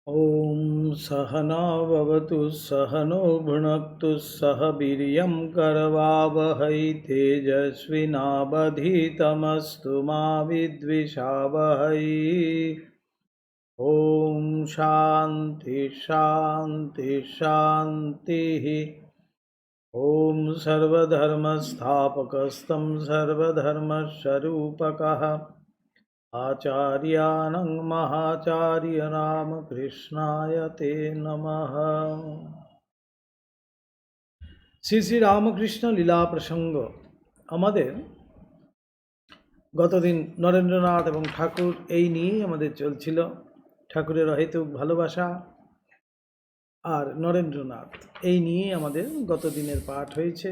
ॐ सहना भवतु सहनो भुनक्तु सह वीर्यं करवावहै तेजस्विनावधीतमस्तु मा विद्विषावहै। ॐ शान्ति शान्ति शान्तिः। ॐ सर्वधर्मस्थापकस्तं सर्वधर्मस्वरूपकः आचार्यानं महाचार्य रामकृष्णाय ते नमः। শ্রী শ্রী রামকৃষ্ণ লীলা প্রসঙ্গ। আমাদের গতদিন নরেন্দ্রনাথ এবং ঠাকুর এই নিয়েই আমাদের চলছিল। ঠাকুরের অহেতুক ভালোবাসা আর নরেন্দ্রনাথ এই নিয়েই আমাদের গতদিনের পাঠ হয়েছে।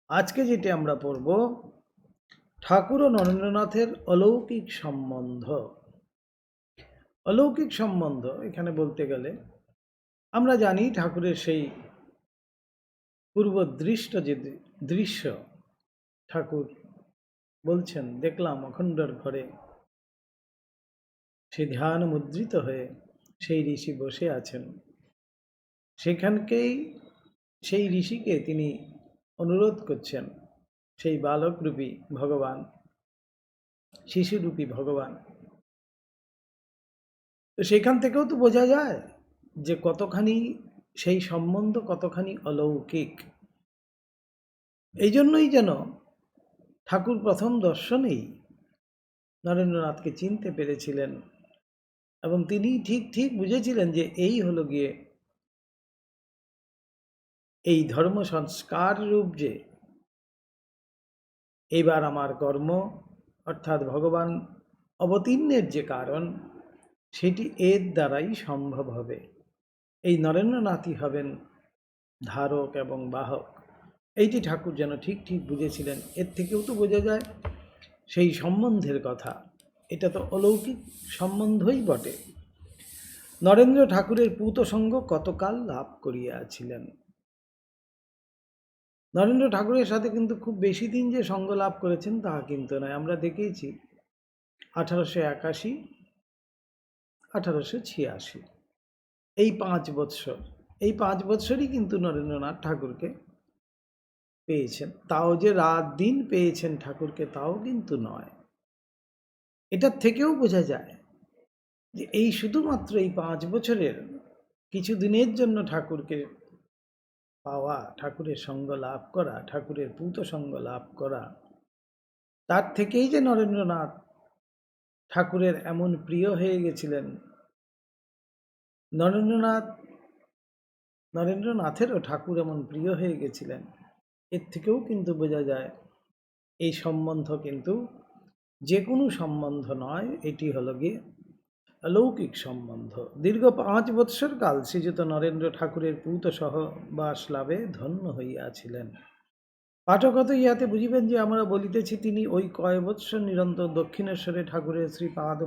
আজকে যেটি আমরা পড়ব, ঠাকুর ও নরেন্দ্রনাথের অলৌকিক সম্বন্ধ। অলৌকিক সম্বন্ধ এখানে বলতে গেলে আমরা জানি ঠাকুরের সেই পূর্বদৃষ্ট যে দৃশ্য, ঠাকুর বলছেন, দেখলাম অখণ্ডর ঘরে সে ধ্যান মুদ্রিত হয়ে সেই ঋষি বসে আছেন। সেখানকেই সেই ঋষিকে তিনি অনুরোধ করছেন, সেই বালকরূপী ভগবান, শিশুরূপী ভগবান। তো সেখান থেকেও তো বোঝা যায় যে কতখানি সেই সম্বন্ধ কতখানি অলৌকিক। এই জন্যই যেন ঠাকুর প্রথম দর্শনেই নরেন্দ্রনাথকে চিনতে পেরেছিলেন এবং তিনি ঠিক ঠিক বুঝেছিলেন যে এই হলো গিয়ে এই ধর্ম সংস্কার রূপ, যে এইবার আমার কর্ম অর্থাৎ ভগবান অবতীর্ণের যে কারণ, সেটি এর দ্বারাই সম্ভব হবে। এই নরেন্দ্রনাথই হবেন ধারক এবং বাহক। এইটি ঠাকুর যেন ঠিক ঠিক বুঝেছিলেন। এর থেকেও তো বোঝা যায় সেই সম্বন্ধের কথা। এটা তো অলৌকিক সম্বন্ধই বটে। নরেন্দ্র ঠাকুরের পূতসঙ্গ কতকাল লাভ করিয়াছিলেন। নরেন্দ্র ঠাকুরের সাথে কিন্তু খুব বেশি দিন যে সঙ্গ লাভ করেছেন তা কিন্তু নয়। আমরা দেখেছি 1881, 1886, এই 5 বৎসর, এই 5 বৎসরই কিন্তু নরেন্দ্রনাথ ঠাকুরকে পেয়েছেন। তাও যে রাত দিন পেয়েছেন ঠাকুরকে তাও কিন্তু নয়। এটার থেকেও বোঝা যায় যে এই শুধুমাত্র এই 5 বছরের কিছু দিনের জন্য ঠাকুরকে পাওয়া, ঠাকুরের সঙ্গ লাভ করা, ঠাকুরের পূত সঙ্গ লাভ করা, তার থেকেই যে নরেন্দ্রনাথ ঠাকুরের এমন প্রিয় হয়ে গেছিলেন। নরেন্দ্রনাথেরও ঠাকুর এমন প্রিয় হয়ে গেছিলেন। এর থেকেও কিন্তু বোঝা যায় এই সম্বন্ধ কিন্তু যে কোনো সম্বন্ধ নয়, এটি হলো গিয়ে অলৌকিক সম্বন্ধ। দীর্ঘ 5 বৎসর কাল শ্রীযুত নরেন্দ্র ঠাকুরের পূত সহবাস লাভে ধন্য হইয়াছিলেন। পাঠকত ইহাতে বুঝিবেন যে আমরা বলিতেছি তিনি ওই কয় বৎসর নিরন্তর দক্ষিণেশ্বরে ঠাকুরের শ্রীপাদ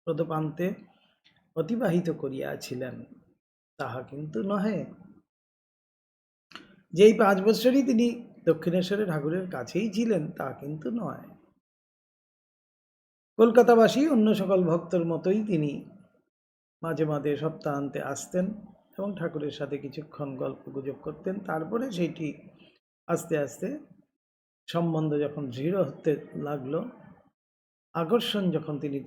পদপ্রান্তে অতিবাহিত করিয়াছিলেন, তাহা কিন্তু নহে। যেই 5 বৎসরই তিনি দক্ষিণেশ্বরে ঠাকুরের কাছেই ছিলেন তা কিন্তু নয়। কলকাতাবাসী অন্য সকল ভক্তর মতোই তিনি মাঝে মাঝে সপ্তাহান্তে আসতেন এবং ঠাকুরের সাথে কিছুক্ষণ গল্প গুজব করতেন। তারপরে সেইটি আস্তে আস্তে সম্বন্ধ যখন দৃঢ় হতে লাগলো, আকর্ষণ যখন তিনি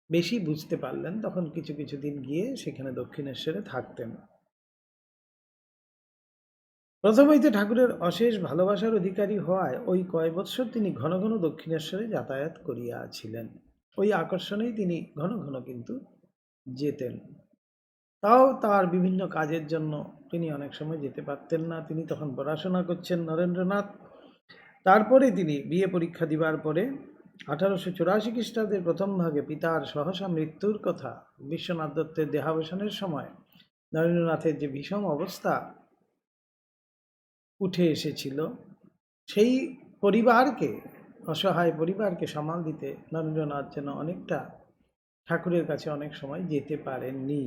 বেশি বুঝতে পারলেন, তখন কিছু কিছু দিন গিয়ে সেখানে দক্ষিণেশ্বরে থাকতেন। প্রথমেই তো ঠাকুরের অশেষ ভালোবাসার অধিকারী হওয়ায় ওই কয় বৎসর তিনি ঘন ঘন দক্ষিণেশ্বরে যাতায়াত করিয়াছিলেন। ওই আকর্ষণেই তিনি ঘন ঘন কিন্তু যেতেন। তাও তার বিভিন্ন কাজের জন্য তিনি অনেক সময় যেতে পারতেন না। তিনি তখন পড়াশোনা করছেন নরেন্দ্রনাথ। তারপরে তিনি বিয়ে পরীক্ষা দিবার পরে 1884 খ্রিস্টাব্দের প্রথম ভাগে পিতার সহসা মৃত্যুর কথা, বিশ্বনাথ দত্তের দেহাবসানের সময় নরেন্দ্রনাথের যে বিষম অবস্থা উঠে এসেছিল, সেই পরিবারকে, অসহায় পরিবারকে সামাল দিতে নরেন্দ্রনাথ যেন অনেকটা ঠাকুরের কাছে অনেক সময় যেতে পারেননি।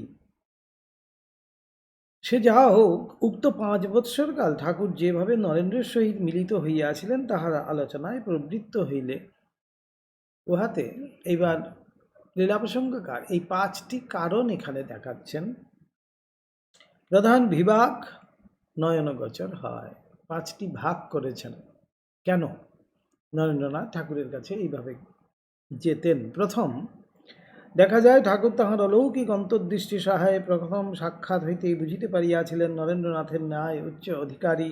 সে যা হোক, উক্ত 5 বৎসরকাল ঠাকুর যেভাবে নরেন্দ্রের সহিত মিলিত হইয়াছিলেন তাহার আলোচনায় প্রবৃত্ত হইলে উহাতে এইবার লীলা প্রসঙ্গকার এই 5টি কারণ এখানে দেখাচ্ছেন। প্রধান বিভাগ নয়নগোচর হয়, 5টি ভাগ করেছেন। কেন নরেন্দ্রনাথ ঠাকুরের কাছে এইভাবে যেতেন? প্রথম দেখা যায় ঠাকুর তাহার অলৌকিক অন্তর্দৃষ্টি সহায়ে প্রথম সাক্ষাৎ হইতেই বুঝিতে পারিয়াছিলেন নরেন্দ্রনাথের ন্যায় উচ্চ অধিকারী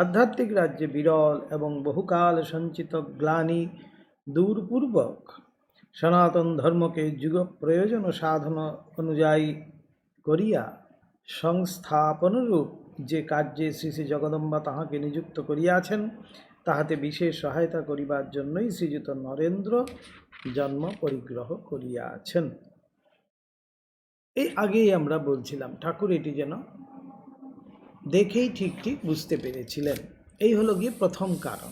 আধ্যাত্মিক রাজ্যে বিরল এবং বহুকাল সঞ্চিত গ্লানি দূরপূর্বক সনাতন ধর্মকে যুগ প্রয়োজন ও সাধন অনুযায়ী করিয়া সংস্থাপনরূপ যে কার্যে শ্রী শ্রী জগদম্বা তাহাকে নিযুক্ত করিয়াছেন তাহাতে বিশেষ সহায়তা করিবার জন্যই শ্রীযুত নরেন্দ্র জন্ম পরিগ্রহ করিয়াছেন। এই আগেই আমরা বলছিলাম ঠাকুর এটি যেন দেখেই ঠিক ঠিক বুঝতে পেরেছিলেন। এই হলো গিয়ে প্রথম কারণ।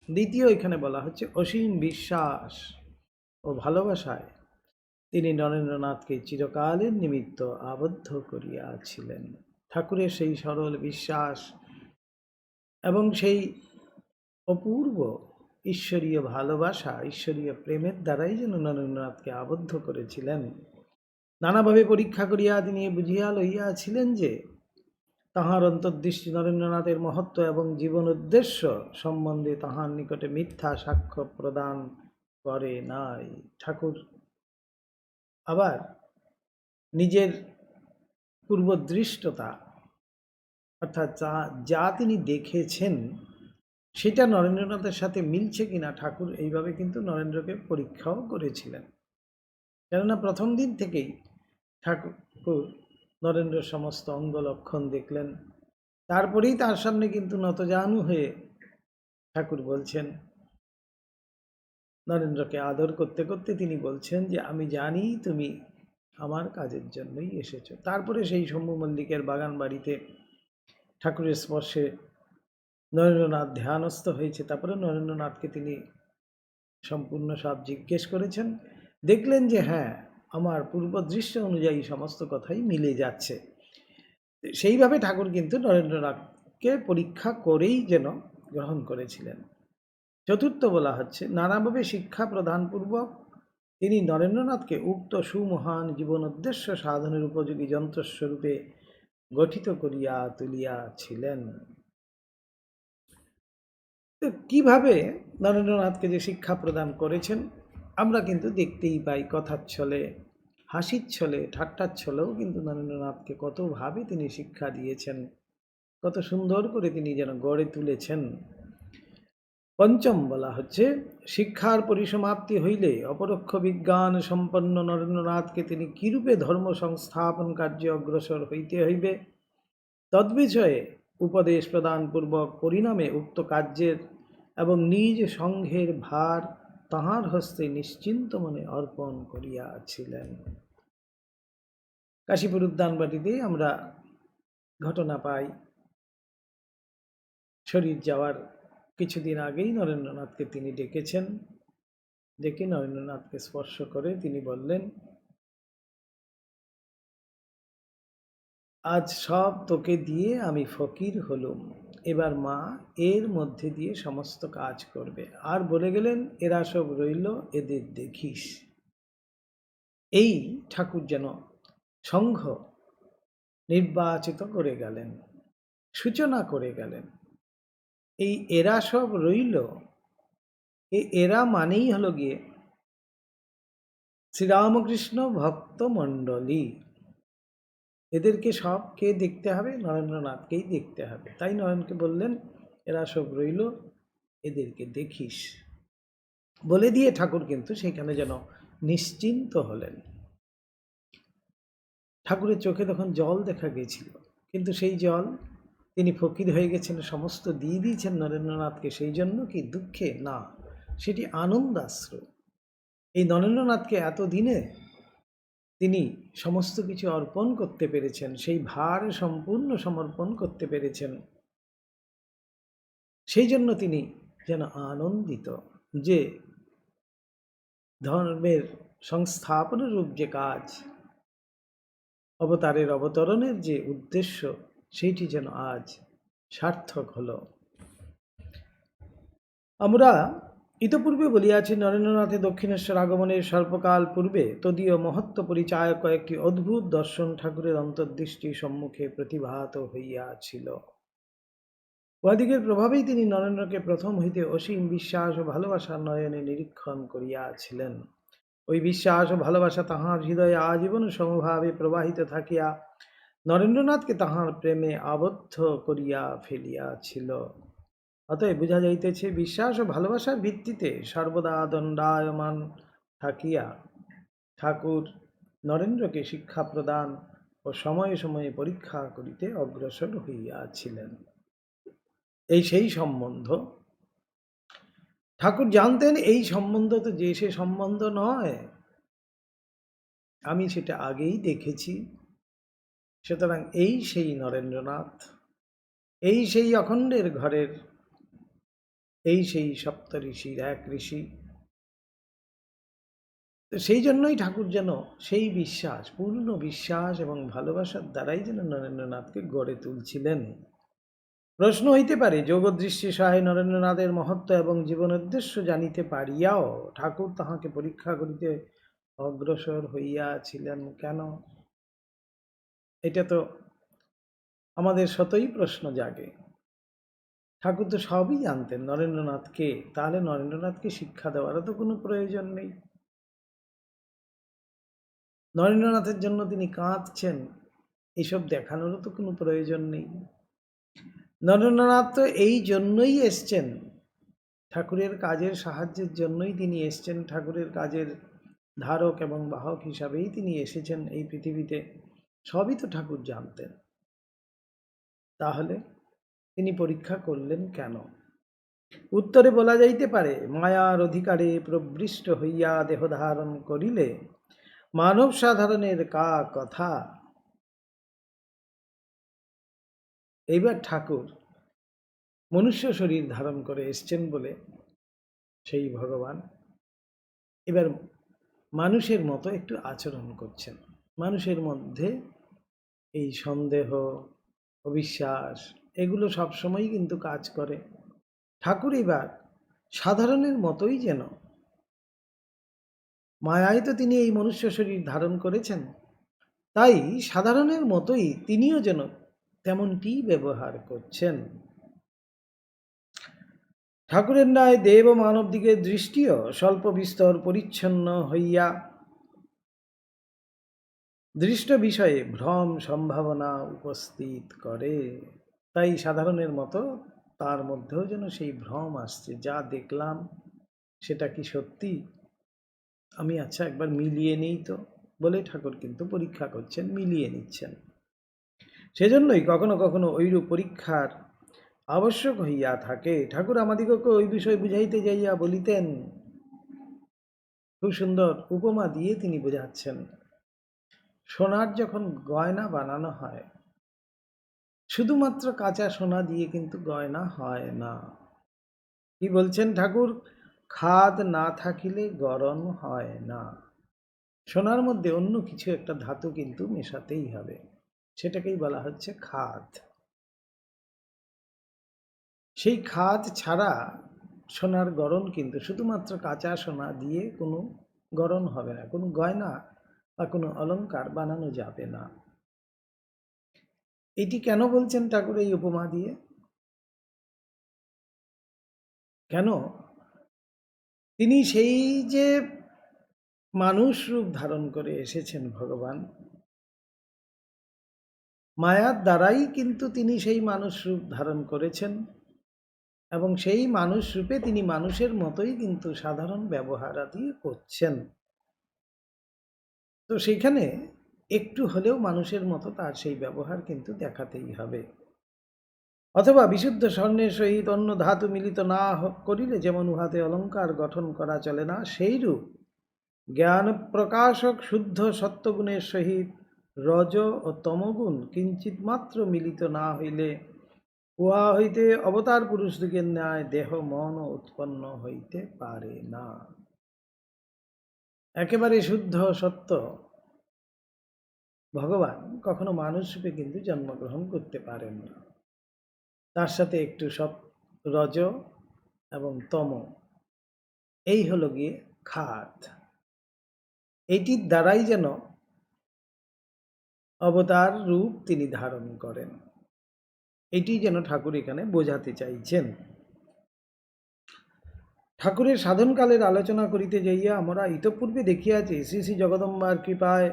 দ্বিতীয়, এখানে বলা হচ্ছে অসীম বিশ্বাস ও ভালোবাসায় তিনি নরেন্দ্রনাথকে চিরকালের নিমিত্ত আবদ্ধ করিয়াছিলেন। ঠাকুরের সেই সরল বিশ্বাস এবং সেই অপূর্ব ঈশ্বরীয় ভালোবাসা, ঈশ্বরীয় প্রেমের দ্বারাই যেন নরেন্দ্রনাথকে আবদ্ধ করেছিলেন। নানাভাবে পরীক্ষা করিয়া তিনি বুঝিয়া লইয়াছিলেন যে তাহার অন্তর্দৃষ্টি নরেন্দ্রনাথের মহত্ব এবং জীবন উদ্দেশ্য সম্বন্ধে তাহার নিকটে মিথ্যা সাক্ষ্য প্রদান করে নাই। ঠাকুর আবার নিজের পূর্বদৃষ্টতা অর্থাৎ যা তিনি দেখেছেন সেটা নরেন্দ্রনাথের সাথে মিলছে কিনা ঠাকুর এইভাবে কিন্তু নরেন্দ্রকে পরীক্ষাও করেছিলেন। কেননা প্রথম দিন থেকেই ঠাকুর নরেন্দ্রের সমস্ত অঙ্গ লক্ষণ দেখলেন। তারপরেই তার সামনে কিন্তু নতজানু হয়ে ঠাকুর বলছেন, নরেন্দ্রকে আদর করতে করতে তিনি বলছেন যে আমি জানি তুমি আমার কাজের জন্যই এসেছো। তারপরে সেই শম্ভু মল্লিকের বাগান বাড়িতে ঠাকুরের স্পর্শে নরেন্দ্রনাথ ধ্যানস্থ হয়েছে। তারপরে নরেন্দ্রনাথকে তিনি সম্পূর্ণ সব জিজ্ঞেস করেছেন, দেখলেন যে হ্যাঁ, আমার পূর্বদৃশ্য অনুযায়ী সমস্ত কথাই মিলে যাচ্ছে। সেইভাবে ঠাকুর কিন্তু নরেন্দ্রনাথকে পরীক্ষা করেই যেন গ্রহণ করেছিলেন। চতুর্থ বলা হচ্ছে নানাভাবে শিক্ষা প্রদানপূর্বক তিনি নরেন্দ্রনাথকে উক্ত সুমহান জীবন উদ্দেশ্য সাধনের উপযোগী যন্ত্রস্বরূপে গঠিত করিয়া তুলিয়াছিলেন। কিভাবে নরেন্দ্রনাথকে যে শিক্ষা প্রদান করেছেন আমরা কিন্তু দেখতেই পাই। কথার ছলে, হাসির ছলে, ঠাট্টার ছলেও কিন্তু নরেন্দ্রনাথকে কতভাবে তিনি শিক্ষা দিয়েছেন, কত সুন্দর করে তিনি যেন গড়ে তুলেছেন। পঞ্চম বলা হচ্ছে শিক্ষার পরিসমাপ্তি হইলে অপরোক্ষ বিজ্ঞান সম্পন্ন নরেন্দ্রনাথকে তিনি কিরূপে ধর্ম সংস্থাপন কার্যে অগ্রসর হইতে হইবে তদ্বিষয়ে উপদেশ প্রদানপূর্বক পরিণামে উক্ত কার্যের এবং নিজ সংঘের ভার তাহার হস্তে নিশ্চিন্ত মনে অর্পণ করিয়াছিলেন। কাশীপুর উদ্যানবাটিতে আমরা ঘটনা পাই, শরীর যাওয়ার কিছুদিন আগেই নরেন্দ্রনাথকে তিনি ডেকেছেন। ডেকে নরেন্দ্রনাথকে স্পর্শ করে তিনি বললেন, আজ সব তোকে দিয়ে আমি ফকির হলুম, এবার মা এর মধ্যে দিয়ে সমস্ত কাজ করবে। আর বলে গেলেন এরা সব রইল, এদের দেখিস। এই ঠাকুর যেন সংঘ নির্বাচিত করে গেলেন, সূচনা করে গেলেন। এই এরা সব রইল, এরা মানেই হলো গিয়ে শ্রীরামকৃষ্ণ ভক্ত মণ্ডলী। এদেরকে সবকে দেখতে হবে, নরেন্দ্রনাথকেই দেখতে হবে। তাই নরেনকে বললেন এরা সব রইল, এদেরকে দেখিস। বলে দিয়ে ঠাকুর কিন্তু সেখানে যেন নিশ্চিন্ত হলেন। ঠাকুরের চোখে তখন জল দেখা গেছিল, কিন্তু সেই জল তিনি ফকির হয়ে গেছেন সমস্ত দিয়ে দিয়েছেন নরেন্দ্রনাথকে, সেই জন্য কি দুঃখে? না, সেটি আনন্দাশ্রু। এই নরেন্দ্রনাথকে এতদিনে তিনি সমস্ত কিছু অর্পণ করতে পেরেছেন, সেই ভার সম্পূর্ণ সমর্পণ করতে পেরেছেন। সেই জন্য তিনি যেন আনন্দিত যে ধর্মের সংস্থাপনের রূপ যে কাজ, অবতারের অবতরণের যে উদ্দেশ্য, সেইটি যেন আজ সার্থক হলো। আমরা ইতপূর্বে বলিয়াছি, নরেন্দ্রনাথের দক্ষিণেশ্বর আগমনের স্বল্পকাল পূর্বে তদীয় মহত্ত্ব পরিচায়ক কয়েকটি অদ্ভুত দর্শন ঠাকুরের অন্তর্দৃষ্টি সম্মুখে প্রতিভাত হইয়াছিল। উহাদিগের প্রভাবেই তিনি নরেন্দ্রকে প্রথম হইতে অসীম বিশ্বাস ও ভালোবাসার নয়নে নিরীক্ষণ করিয়াছিলেন। ওই বিশ্বাস ও ভালোবাসা তাহার হৃদয়ে আজীবন সমভাবে প্রবাহিত থাকিয়া নরেন্দ্রনাথকে তাহার প্রেমে আবদ্ধ করিয়া ফেলিয়াছিল। অতএব বুঝা যাইতেছে, বিশ্বাস ও ভালোবাসার ভিত্তিতে সর্বদা দণ্ডায়মান থাকিয়া ঠাকুর নরেন্দ্রকে শিক্ষা প্রদান ও সময়ে সময়ে পরীক্ষা করিতে অগ্রসর হইয়াছিলেন। এই সেই সম্বন্ধ। ঠাকুর জানতেন এই সম্বন্ধ তো যে সে সম্বন্ধ নয়, আমি সেটা আগেই দেখেছি। সুতরাং এই সেই নরেন্দ্রনাথ, এই সেই অখণ্ডের ঘরের, এই সেই সপ্তঋষির এক ঋষি। তো সেই জন্যই ঠাকুর যেন সেই বিশ্বাস, পূর্ণ বিশ্বাস এবং ভালোবাসার দ্বারাই যেন নরেন্দ্রনাথকে গড়ে তুলছিলেন। প্রশ্ন হইতে পারে, যোগদৃষ্টি সহায়ে নরেন্দ্রনাথের মহত্ত্ব এবং জীবনোদ্দেশ্য জানিতে পারিয়াও ঠাকুর তাহাকে পরীক্ষা করিতে অগ্রসর হইয়াছিলেন কেন? এটা তো আমাদের শতই প্রশ্ন জাগে। ঠাকুর তো সবই জানতেন নরেন্দ্রনাথকে, তাহলে নরেন্দ্রনাথকে শিক্ষা দেওয়ারও তো কোনো প্রয়োজন নেই। নরেন্দ্রনাথের জন্য তিনি কাঁদছেন, এইসব দেখানোরও তো কোনো প্রয়োজন নেই। নরেন্দ্রনাথ তো এই জন্যই এসছেন, ঠাকুরের কাজের সাহায্যের জন্যই তিনি এসছেন, ঠাকুরের কাজের ধারক এবং বাহক হিসাবেই তিনি এসেছেন এই পৃথিবীতে। সবই তো ঠাকুর জানতেন। তাহলে তিনি পরীক্ষা করলেন কেন? উত্তরে বলা যাইতে পারে, মায়ার অধিকারে প্রবৃষ্ট হইয়া দেহ ধারণ করিলে মানব সাধারণের কা কথা। এইবার ঠাকুর মনুষ্য শরীর ধারণ করে এসছেন বলে সেই ভগবান এবার মানুষের মতো একটু আচরণ করছেন। মানুষের মধ্যে এই সন্দেহ, অবিশ্বাস এগুলো সবসময়ই কিন্তু কাজ করে। ঠাকুর এবার সাধারণের মতোই যেন, মায়ায় তো তিনি এই মনুষ্য শরীর ধারণ করেছেন, তাই সাধারণের মতোই তিনিও যেন তেমনটি ব্যবহার করছেন। ঠাকুরের ন্যায় দেব ও মানব দিকের দৃষ্টিও স্বল্প বিস্তর পরিচ্ছন্ন হইয়া দৃষ্ট বিষয়ে ভ্রম সম্ভাবনা উপস্থিত করে। তাই সাধারণের মতো তার মধ্যেও যেন সেই ভ্রম আসছে, যা দেখলাম সেটা কি সত্যি, আমি আচ্ছা একবার মিলিয়ে নেই তো, বলে ঠাকুর কিন্তু পরীক্ষা করছেন, মিলিয়ে নিচ্ছেন। সেজন্যই কখনো কখনো ঐরূপ পরীক্ষার আবশ্যক হইয়া থাকে। ঠাকুর আমাদিগকে ওই বিষয় বুঝাইতে যাইয়া বলিতেন, খুব সুন্দর উপমা দিয়ে তিনি বোঝাচ্ছেন। সোনার যখন গয়না বানানো হয়, শুধুমাত্র কাঁচা সোনা দিয়ে কিন্তু গয়না হয় না। কি বলছেন ঠাকুর? খাদ না থাকিলে গরম হয় না। সোনার মধ্যে অন্য কিছু একটা ধাতু কিন্তু মেশাতেই হবে, সেটাকেই বলা হচ্ছে খাদ। সেই খাদ ছাড়া সোনার গড়ন কিন্তু শুধুমাত্র কাঁচা সোনা দিয়ে কোনো গড়ন হবে না, কোনো গয়না বা কোনো অলংকার বানানো যাবে না। এটি কেন বলছেন ঠাকুর এই উপমা দিয়ে? কেন? তিনি সেই যে মানুষ রূপ ধারণ করে এসেছেন ভগবান, মায়ার দ্বারাই কিন্তু তিনি সেই মানুষ রূপ ধারণ করেছেন, এবং সেই মানুষ রূপে তিনি মানুষের মতোই কিন্তু সাধারণ ব্যবহার আদি করছেন। তো সেখানে একটু হলেও মানুষের মতো তার সেই ব্যবহার কিন্তু দেখাতেই হবে। অথবা বিশুদ্ধ স্বর্ণের সহিত অন্য ধাতু মিলিত না করিলে যেমন উহাতে অলঙ্কার গঠন করা চলে না, সেইরূপ জ্ঞান প্রকাশক শুদ্ধ সত্যগুণের সহিত রজ ও তমগুণ কিঞ্চিত মাত্র মিলিত না হইলে উহা হইতে অবতার পুরুষদিগের ন্যায় দেহ মন উৎপন্ন হইতে পারে না। একেবারে শুদ্ধ সত্য ভগবান কখনো মানুষ রূপে কিন্তু জন্মগ্রহণ করতে পারেন না। তার সাথে একটু রজ এবং তম এই হলো গিয়ে খাদ। এটির দ্বারাই যেন অবতার রূপ তিনি ধারণ করেন, এটি যেন ঠাকুর এখানে বোঝাতে চাইছেন। ঠাকুরের সাধনকালের আলোচনা করিতে যাইয়া আমরা ইতঃপূর্বে দেখিয়াছি, শ্রী শ্রী জগদম্বার কৃপায়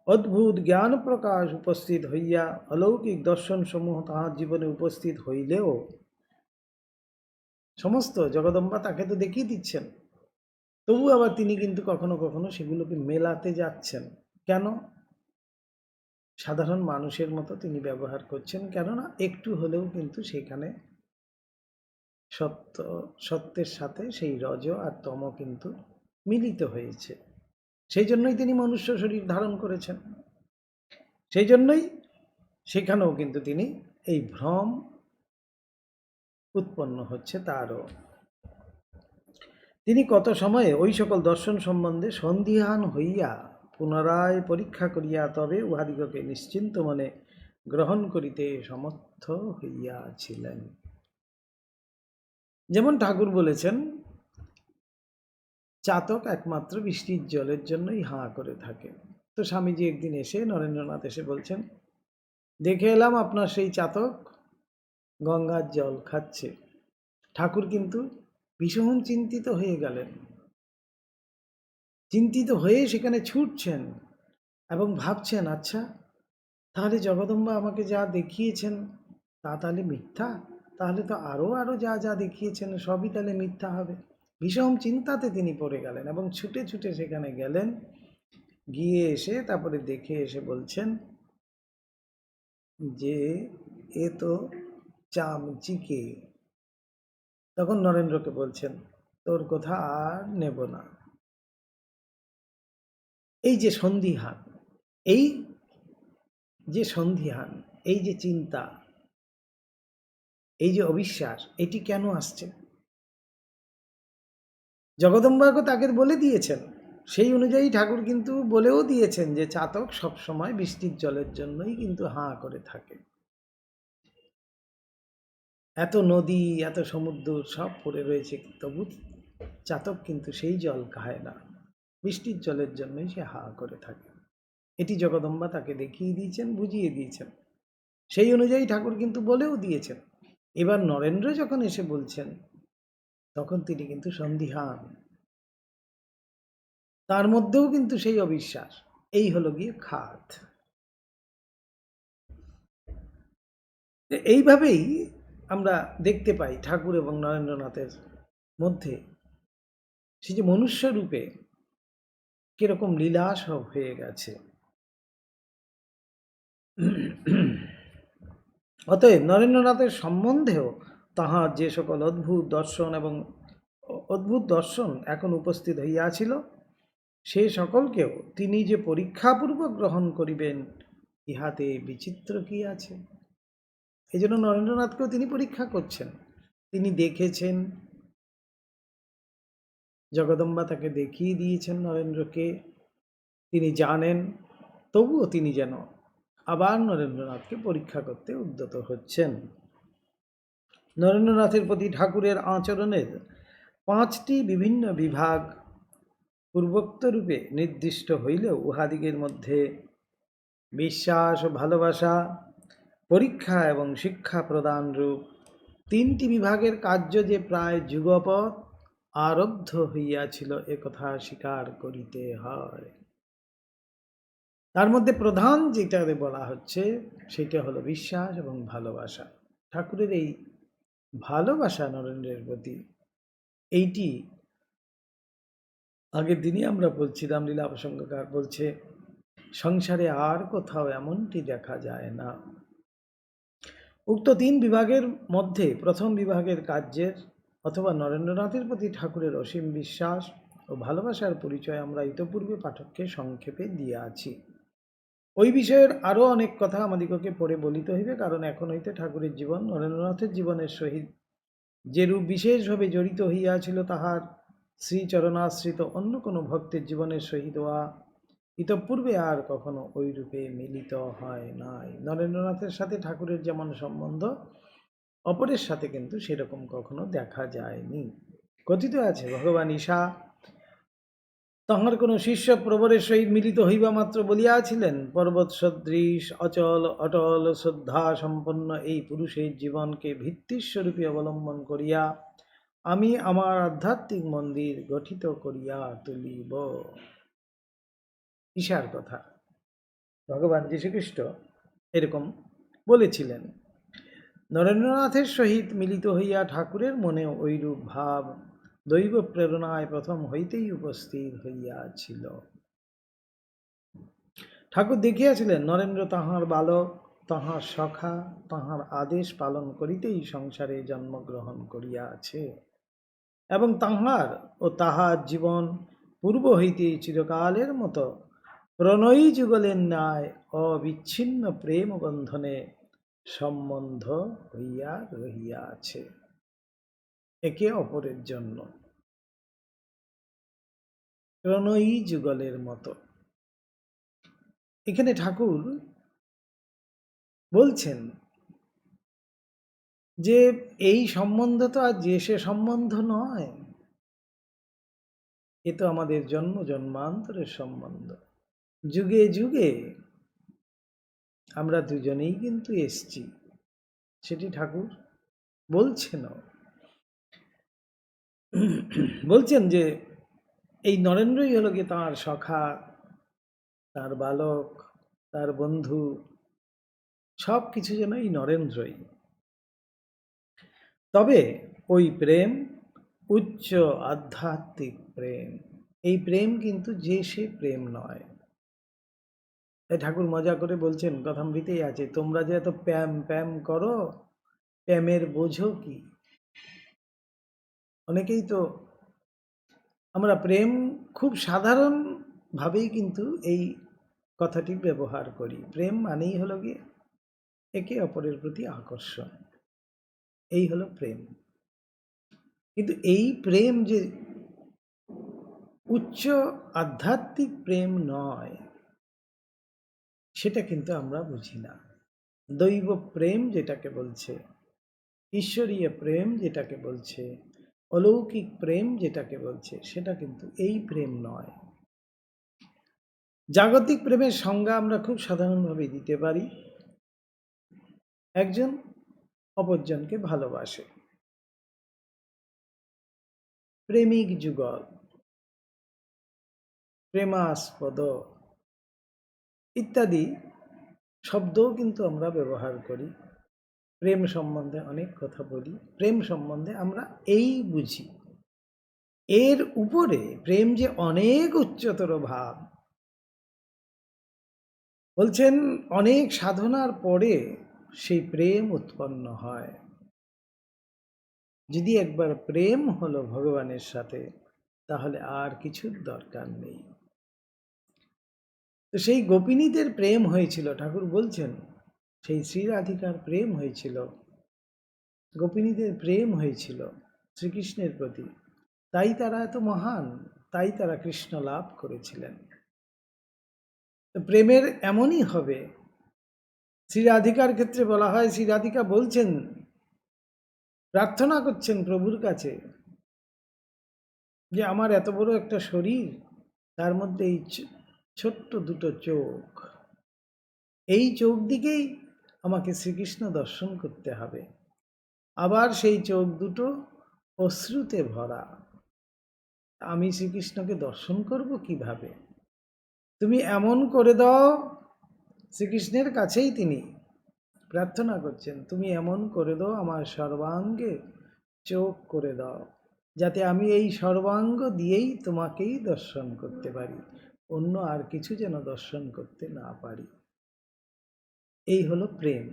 অদ্ভুত জ্ঞান প্রকাশ উপস্থিত হইয়া অলৌকিক দর্শন সমূহ তাহার জীবনে উপস্থিত হইলেও সমস্ত জগদম্বা তাকে তো দেখিয়ে দিচ্ছেন, তবু আবার তিনি কিন্তু কখনো কখনো সেগুলোকে মেলাতে যাচ্ছেন। কেন? সাধারণ মানুষের মতো তিনি ব্যবহার করছেন, কেননা একটু হলেও কিন্তু সেখানে সত্যের সাথে সেই রজ আর তম কিন্তু মিলিত হয়েছে। সেই জন্যই তিনি মনুষ্য শরীর ধারণ করেছেন, সেই জন্যই সেখানেও কিন্তু তিনি এই ভ্রম উৎপন্ন হচ্ছে তারও। তিনি কত সময়ে ওই সকল দর্শন সম্বন্ধে সন্দিহান হইয়া পুনরায় পরীক্ষা করিয়া তবে উহাদিগকে নিশ্চিন্ত মনে গ্রহণ করিতে সমর্থ হইয়াছিলেন। যেমন ঠাকুর বলেছেন, চাতক একমাত্র বৃষ্টির জলের জন্যই হাঁ করে থাকে। তো স্বামীজি একদিন এসে, নরেন্দ্রনাথ এসে বলছেন, দেখে এলাম আপনার সেই চাতক গঙ্গার জল খাচ্ছে। ঠাকুর কিন্তু ভীষণ চিন্তিত হয়ে গেলেন, চিন্তিত হয়ে সেখানে ছুটছেন এবং ভাবছেন, আচ্ছা তাহলে জগদম্বা আমাকে যা দেখিয়েছেন তা তাহলে মিথ্যা, তাহলে তো আরও যা যা দেখিয়েছেন সবই তাহলে মিথ্যা হবে। ভীষণ চিন্তাতে তিনি পড়ে গেলেন এবং ছুটে ছুটে সেখানে গেলেন। গিয়ে এসে তারপরে দেখে এসে বলছেন যে এ তো চামচিকে। তখন নরেন্দ্রকে বলছেন, তোর কথা আর নেব না। এই যে সন্দিহান, এই যে সন্দিহান, এই যে চিন্তা, এই যে অবিশ্বাস, এটি কেন আসছে? জগদম্বাকে তাকে বলে দিয়েছেন, সেই অনুযায়ী ঠাকুর কিন্তু বলেও দিয়েছেন যে চাতক সবসময় বৃষ্টির জলের জন্যই কিন্তু হাঁ করে থাকে। এত নদী এত সমুদ্র সব পড়ে রয়েছে, তবু চাতক কিন্তু সেই জল খায় না, বৃষ্টির জলের জন্যই সে হাঁ করে থাকে। এটি জগদম্বা তাকে দেখিয়ে দিয়েছেন, বুঝিয়ে দিয়েছেন, সেই অনুযায়ী ঠাকুর কিন্তু বলেও দিয়েছেন। এবার নরেন্দ্র যখন এসে বলছেন, তখন তিনি কিন্তু সন্দিহান, তার মধ্যেও কিন্তু সেই অবিশ্বাস। এই হলো গিয়ে খাদ। এইভাবেই আমরা দেখতে পাই ঠাকুর এবং নরেন্দ্রনাথের মধ্যে সেই যে মনুষ্য রূপে কিরকম লীলা সব হয়ে গেছে। অতএব নরেন্দ্রনাথের সম্বন্ধেও তাহার যে সকল অদ্ভুত দর্শন এখন উপস্থিত হইয়াছিল, সে সকলকেও তিনি যে পরীক্ষাপূর্বক গ্রহণ করিবেন, ইহাতে বিচিত্র কি আছে। এই জন্য নরেন্দ্রনাথকেও তিনি পরীক্ষা করছেন। তিনি দেখেছেন, জগদম্বা তাকে দেখিয়ে দিয়েছেন নরেন্দ্রকে, তিনি জানেন, তবুও তিনি যেন আবার নরেন্দ্রনাথকে পরীক্ষা করতে উদ্যত হচ্ছেন। নরেন্দ্রনাথের প্রতি ঠাকুরের আচরণের 5টি বিভিন্ন বিভাগ পূর্বোক্ত রূপে নির্দিষ্ট হইলেও উহাদিগের মধ্যে বিশ্বাস ও ভালোবাসা, পরীক্ষা এবং শিক্ষা প্রদান রূপ 3টি বিভাগের কার্য যে প্রায় যুগপৎ আরব্ধ হইয়াছিল, একথা স্বীকার করিতে হয়। তার মধ্যে প্রধান যেটা বলা হচ্ছে সেটা হলো বিশ্বাস এবং ভালোবাসা। ঠাকুরের এই ভালোবাসা নরেন্দ্রের প্রতি, এইটি আগের দিনই আমরা বলছিলাম, লীলা প্রসঙ্গকার বলছে, সংসারে আর কোথাও এমনটি দেখা যায় না। উক্ত 3 বিভাগের মধ্যে প্রথম বিভাগের কার্যের অথবা নরেন্দ্রনাথের প্রতি ঠাকুরের অসীম বিশ্বাস ও ভালোবাসার পরিচয় আমরা ইতপূর্বে পাঠককে সংক্ষেপে দিয়াছি। ওই বিষয়ের আরও অনেক কথা আমাদিগকে পরে বলিতে হইবে, কারণ এখন হইতে ঠাকুরের জীবন নরেন্দ্রনাথের জীবনের সহিত যেরূপ বিশেষভাবে জড়িত হইয়াছিল, তাহার শ্রীচরণাশ্রিত অন্য কোনো ভক্তের জীবনের সহিত ইতঃপূর্বে আর কখনো ওই রূপে মিলিত হয় নাই। নরেন্দ্রনাথের সাথে ঠাকুরের যেমন সম্বন্ধ, অপরের সাথে কিন্তু সেরকম কখনো দেখা যায়নি। কথিত আছে ভগবান ঈশা তাহার কোন শিষ্য প্রবরের সহিত মিলিত হইবা মাত্র বলিয়াছিলেন, পর্বত সদৃশ অচল অটল শ্রদ্ধা সম্পন্ন এই পুরুষের জীবনকে ভিত্তিস্বরূপে অবলম্বন করিয়া আমি আমার আধ্যাত্মিক মন্দির গঠিত করিয়া তুলিব। ঈশার কথা ভগবান যীশুখ্রিস্ট এরকম বলেছিলেন। নরেন্দ্রনাথের সহিত মিলিত হইয়া ঠাকুরের মনে ঐরূপ ভাব দৈব প্রেরণায় প্রথম হইতেই উপস্থিত হইয়াছিল। ঠাকুর দেখিয়াছিলেন নরেন্দ্র তাহার বালক, তাহার সখা, তাহার আদেশ পালন করিতেই সংসারে জন্মগ্রহণ করিয়াছে এবং তাহার ও তাহার জীবন পূর্ব হইতেই চিরকালের মতো প্রণয়ী যুগলের ন্যায় অবিচ্ছিন্ন প্রেম বন্ধনে সম্বন্ধ হইয়া রহিয়াছে একে অপরের জন্য, প্রণয়ী যুগলের মতো। এখানে ঠাকুর বলছেন যে এই সম্বন্ধ তো আর যে সে সম্বন্ধ নয়, এ তো আমাদের জন্ম জন্মান্তরের সম্বন্ধ। যুগে যুগে আমরা দুজনেই কিন্তু এসছি, সেটি ঠাকুর বলছেন। বলছেন যে এই নরেন্দ্রই হলো কি তাঁর সখা, তার বালক, তার বন্ধু, সব কিছু যেন এই নরেন্দ্রই। তবে ওই প্রেম উচ্চ আধ্যাত্মিক প্রেম, এই প্রেম কিন্তু যে সে প্রেম নয়। তাই ঠাকুর মজা করে বলছেন, কথামৃতেই আছে, তোমরা যে এত প্যাম প্যাম করো, প্যামের বোঝো কি? অনেকেই তো আমরা প্রেম খুব সাধারণ ভাবেই কিন্তু এই কথাটি ব্যবহার করি। প্রেম মানেই হলো গিয়ে একে অপরের প্রতি আকর্ষণ, এই হলো প্রেম। কিন্তু এই প্রেম যে উচ্চ আধ্যাত্মিক প্রেম নয়, সেটা কিন্তু আমরা বুঝি না। দৈব প্রেম যেটাকে বলছে, ঈশ্বরীয় প্রেম যেটাকে বলছে, অলৌকিক প্রেম যেটাকে বলছে, সেটা কিন্তু এই প্রেম নয়। জাগতিক প্রেমের সংজ্ঞা আমরা খুব সাধারণভাবে দিতে পারি, একজন অপরজনকে ভালোবাসে, প্রেমিক যুগল, প্রেমাস্পদ ইত্যাদি শব্দও কিন্তু আমরা ব্যবহার করি। প্রেম সম্বন্ধে অনেক কথা বলি, প্রেম সম্বন্ধে আমরা এই বুঝি। এর উপরে প্রেম যে অনেক উচ্চতর ভাব, বলছেন অনেক সাধনার পরে সেই প্রেম উৎপন্ন হয়। যদি একবার প্রেম হলো ভগবানের সাথে, তাহলে আর কিছুর দরকার নেই। তো সেই গোপিনীদের প্রেম হয়েছিল, ঠাকুর বলছেন সেই শ্রী রাধিকার প্রেম হয়েছিল, গোপিনীদের প্রেম হয়েছিল শ্রীকৃষ্ণের প্রতি, তাই তারা এত মহান, তাই তারা কৃষ্ণ লাভ করেছিলেন। তো প্রেমের এমনই হবে। শ্রী রাধিকার ক্ষেত্রে বলা হয়, শ্রী রাধিকা বলছেন, প্রার্থনা করছেন প্রভুর কাছে যে আমার এত বড় একটা শরীর, তার মধ্যে এই ছোট্ট দুটো চোখ, এই চোখ দিকেই আমাকে শ্রীকৃষ্ণ দর্শন করতে হবে। আবার সেই চোখ দুটো অশ্রুতে ভরা, আমি শ্রীকৃষ্ণকে দর্শন করব কিভাবে? তুমি এমন করে দাও, শ্রীকৃষ্ণের কাছেই তিনি প্রার্থনা করছেন, তুমি এমন করে দাও আমার সর্বাঙ্গে চোখ করে দাও, যাতে আমি এই সর্বাঙ্গ দিয়েই তোমাকেই দর্শন করতে পারি, অন্য আর কিছু যেন দর্শন করতে না পারি। এই হলো প্রেম।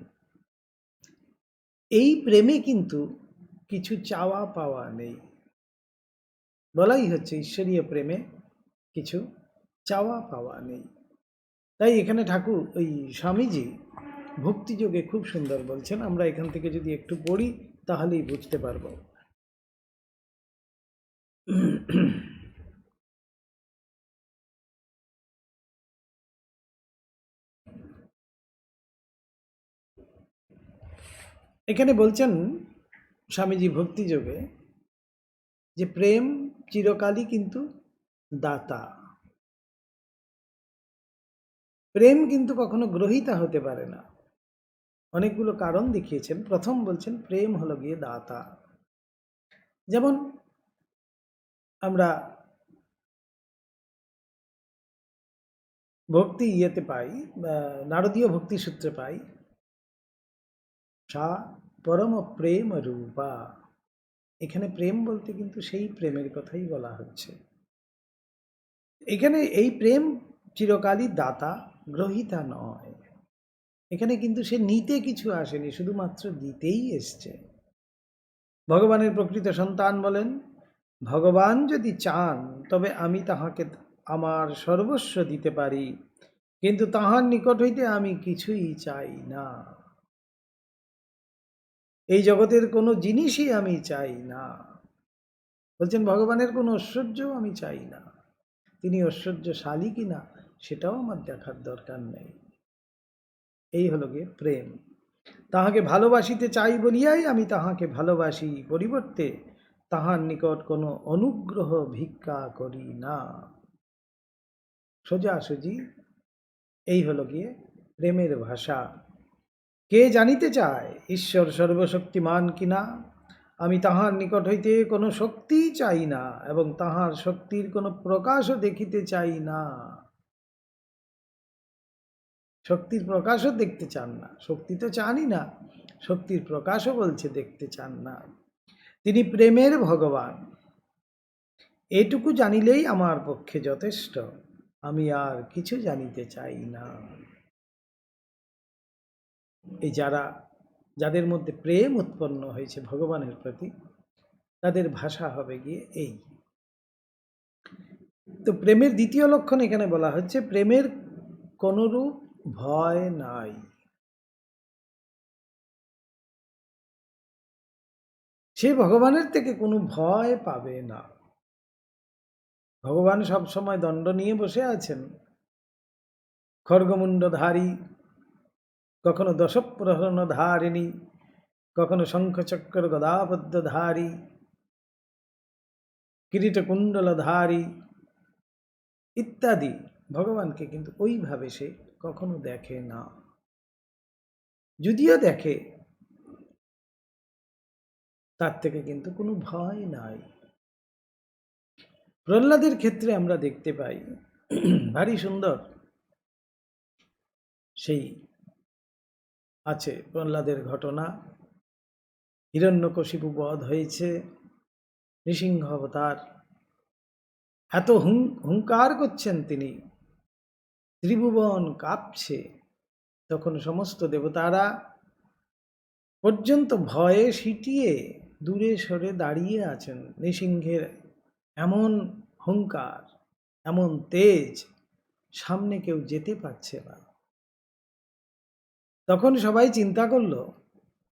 এই প্রেমে কিন্তু কিছু চাওয়া পাওয়া নেই, বলাই হচ্ছে ঈশ্বরীয় প্রেমে কিছু চাওয়া পাওয়া নেই। তাই এখানে ঠাকুর ওই স্বামীজি ভক্তিযোগে খুব সুন্দর বলছেন, আমরা এখান থেকে যদি একটু পড়ি তাহলেই বুঝতে পারব। এখানে বলছেন স্বামীজি ভক্তিযোগে, যে প্রেম চিরকালই কিন্তু দাতা, প্রেম কিন্তু কখনো গ্রহীতা হতে পারে না। অনেকগুলো কারণ দেখিয়েছেন। প্রথম বলছেন প্রেম হলো গিয়ে দাতা। যেমন আমরা ভক্তি ইয়েতে পাই, নারদীয় ভক্তি সূত্রে পাই, সা পরম প্রেম রূপা। এখানে প্রেম বলতে কিন্তু সেই প্রেমের কথাই বলা হচ্ছে। এখানে এই প্রেম চিরকালই দাতা, গ্রহীতা নয়। এখানে কিন্তু সে নিতে কিছু আসেনি, শুধুমাত্র দিতেই এসছে। ভগবানের প্রকৃত সন্তান বলেন, ভগবান যদি চান তবে আমি তাহাকে আমার সর্বস্ব দিতে পারি, কিন্তু তাহার নিকট হইতে আমি কিছুই চাই না। এই জগতের কোনো জিনিসই আমি চাই না। বলছেন ভগবানের কোনো ঐশ্বর্যও আমি চাই না, তিনি ঐশ্বর্যশালী কিনা সেটাও আমার দেখার দরকার নেই। এই হলো গিয়ে প্রেম। তাহাকে ভালোবাসিতে চাই বলিয়াই আমি তাহাকে ভালোবাসি, পরিবর্তে তাহার নিকট কোনো অনুগ্রহ ভিক্ষা করি না। সোজাসুজি এই হলো গিয়ে প্রেমের ভাষা। কে জানিতে চায় ঈশ্বর সর্বশক্তিমান কিনা, আমি তাহার নিকট হইতে কোনো শক্তি চাই না এবং তাহার শক্তির কোনো প্রকাশও দেখিতে চাই না। শক্তির প্রকাশও দেখতে চান না, শক্তি তো চানই না, শক্তির প্রকাশও বলছে দেখতে চান না। তিনি প্রেমের ভগবান, এটুকু জানিলেই আমার পক্ষে যথেষ্ট, আমি আর কিছু জানিতে চাই না। এই যাদের মধ্যে প্রেম উৎপন্ন হয়েছে ভগবানের প্রতি, তাদের ভাষা হবে গিয়ে এই। তো প্রেমের দ্বিতীয় লক্ষণ এখানে বলা হচ্ছে, প্রেমের কোনরূপ ভয় নাই। সে ভগবানের থেকে কোনো ভয় পাবে না। ভগবান সব সময় দণ্ড নিয়ে বসে আছেন, খড়গমুণ্ডধারী, কখনো দশপ্রহরণধারিণী, কখনো শঙ্খচক্র গদাপদ্মধারী, কিরীটকুণ্ডলধারী ইত্যাদি। ভগবানকে কিন্তু ওইভাবে সে কখনো দেখে না। যদিও দেখে, তার থেকে কিন্তু কোনো ভয় নাই। প্রহ্লাদের ক্ষেত্রে আমরা দেখতে পাই, ভারী সুন্দর সেই আছে প্রহ্লাদের ঘটনা। হিরণ্যকশিপু বধ হয়েছে, নৃসিংহ অবতার, এত হুঙ্কার করছেন তিনি, ত্রিভুবন কাঁপছে। তখন সমস্ত দেবতারা পর্যন্ত ভয়ে সিটিয়ে দূরে সরে দাঁড়িয়ে আছেন। নৃসিংহের এমন হুঙ্কার, এমন তেজ, সামনে কেউ যেতে পারছে না। তখন সবাই চিন্তা করল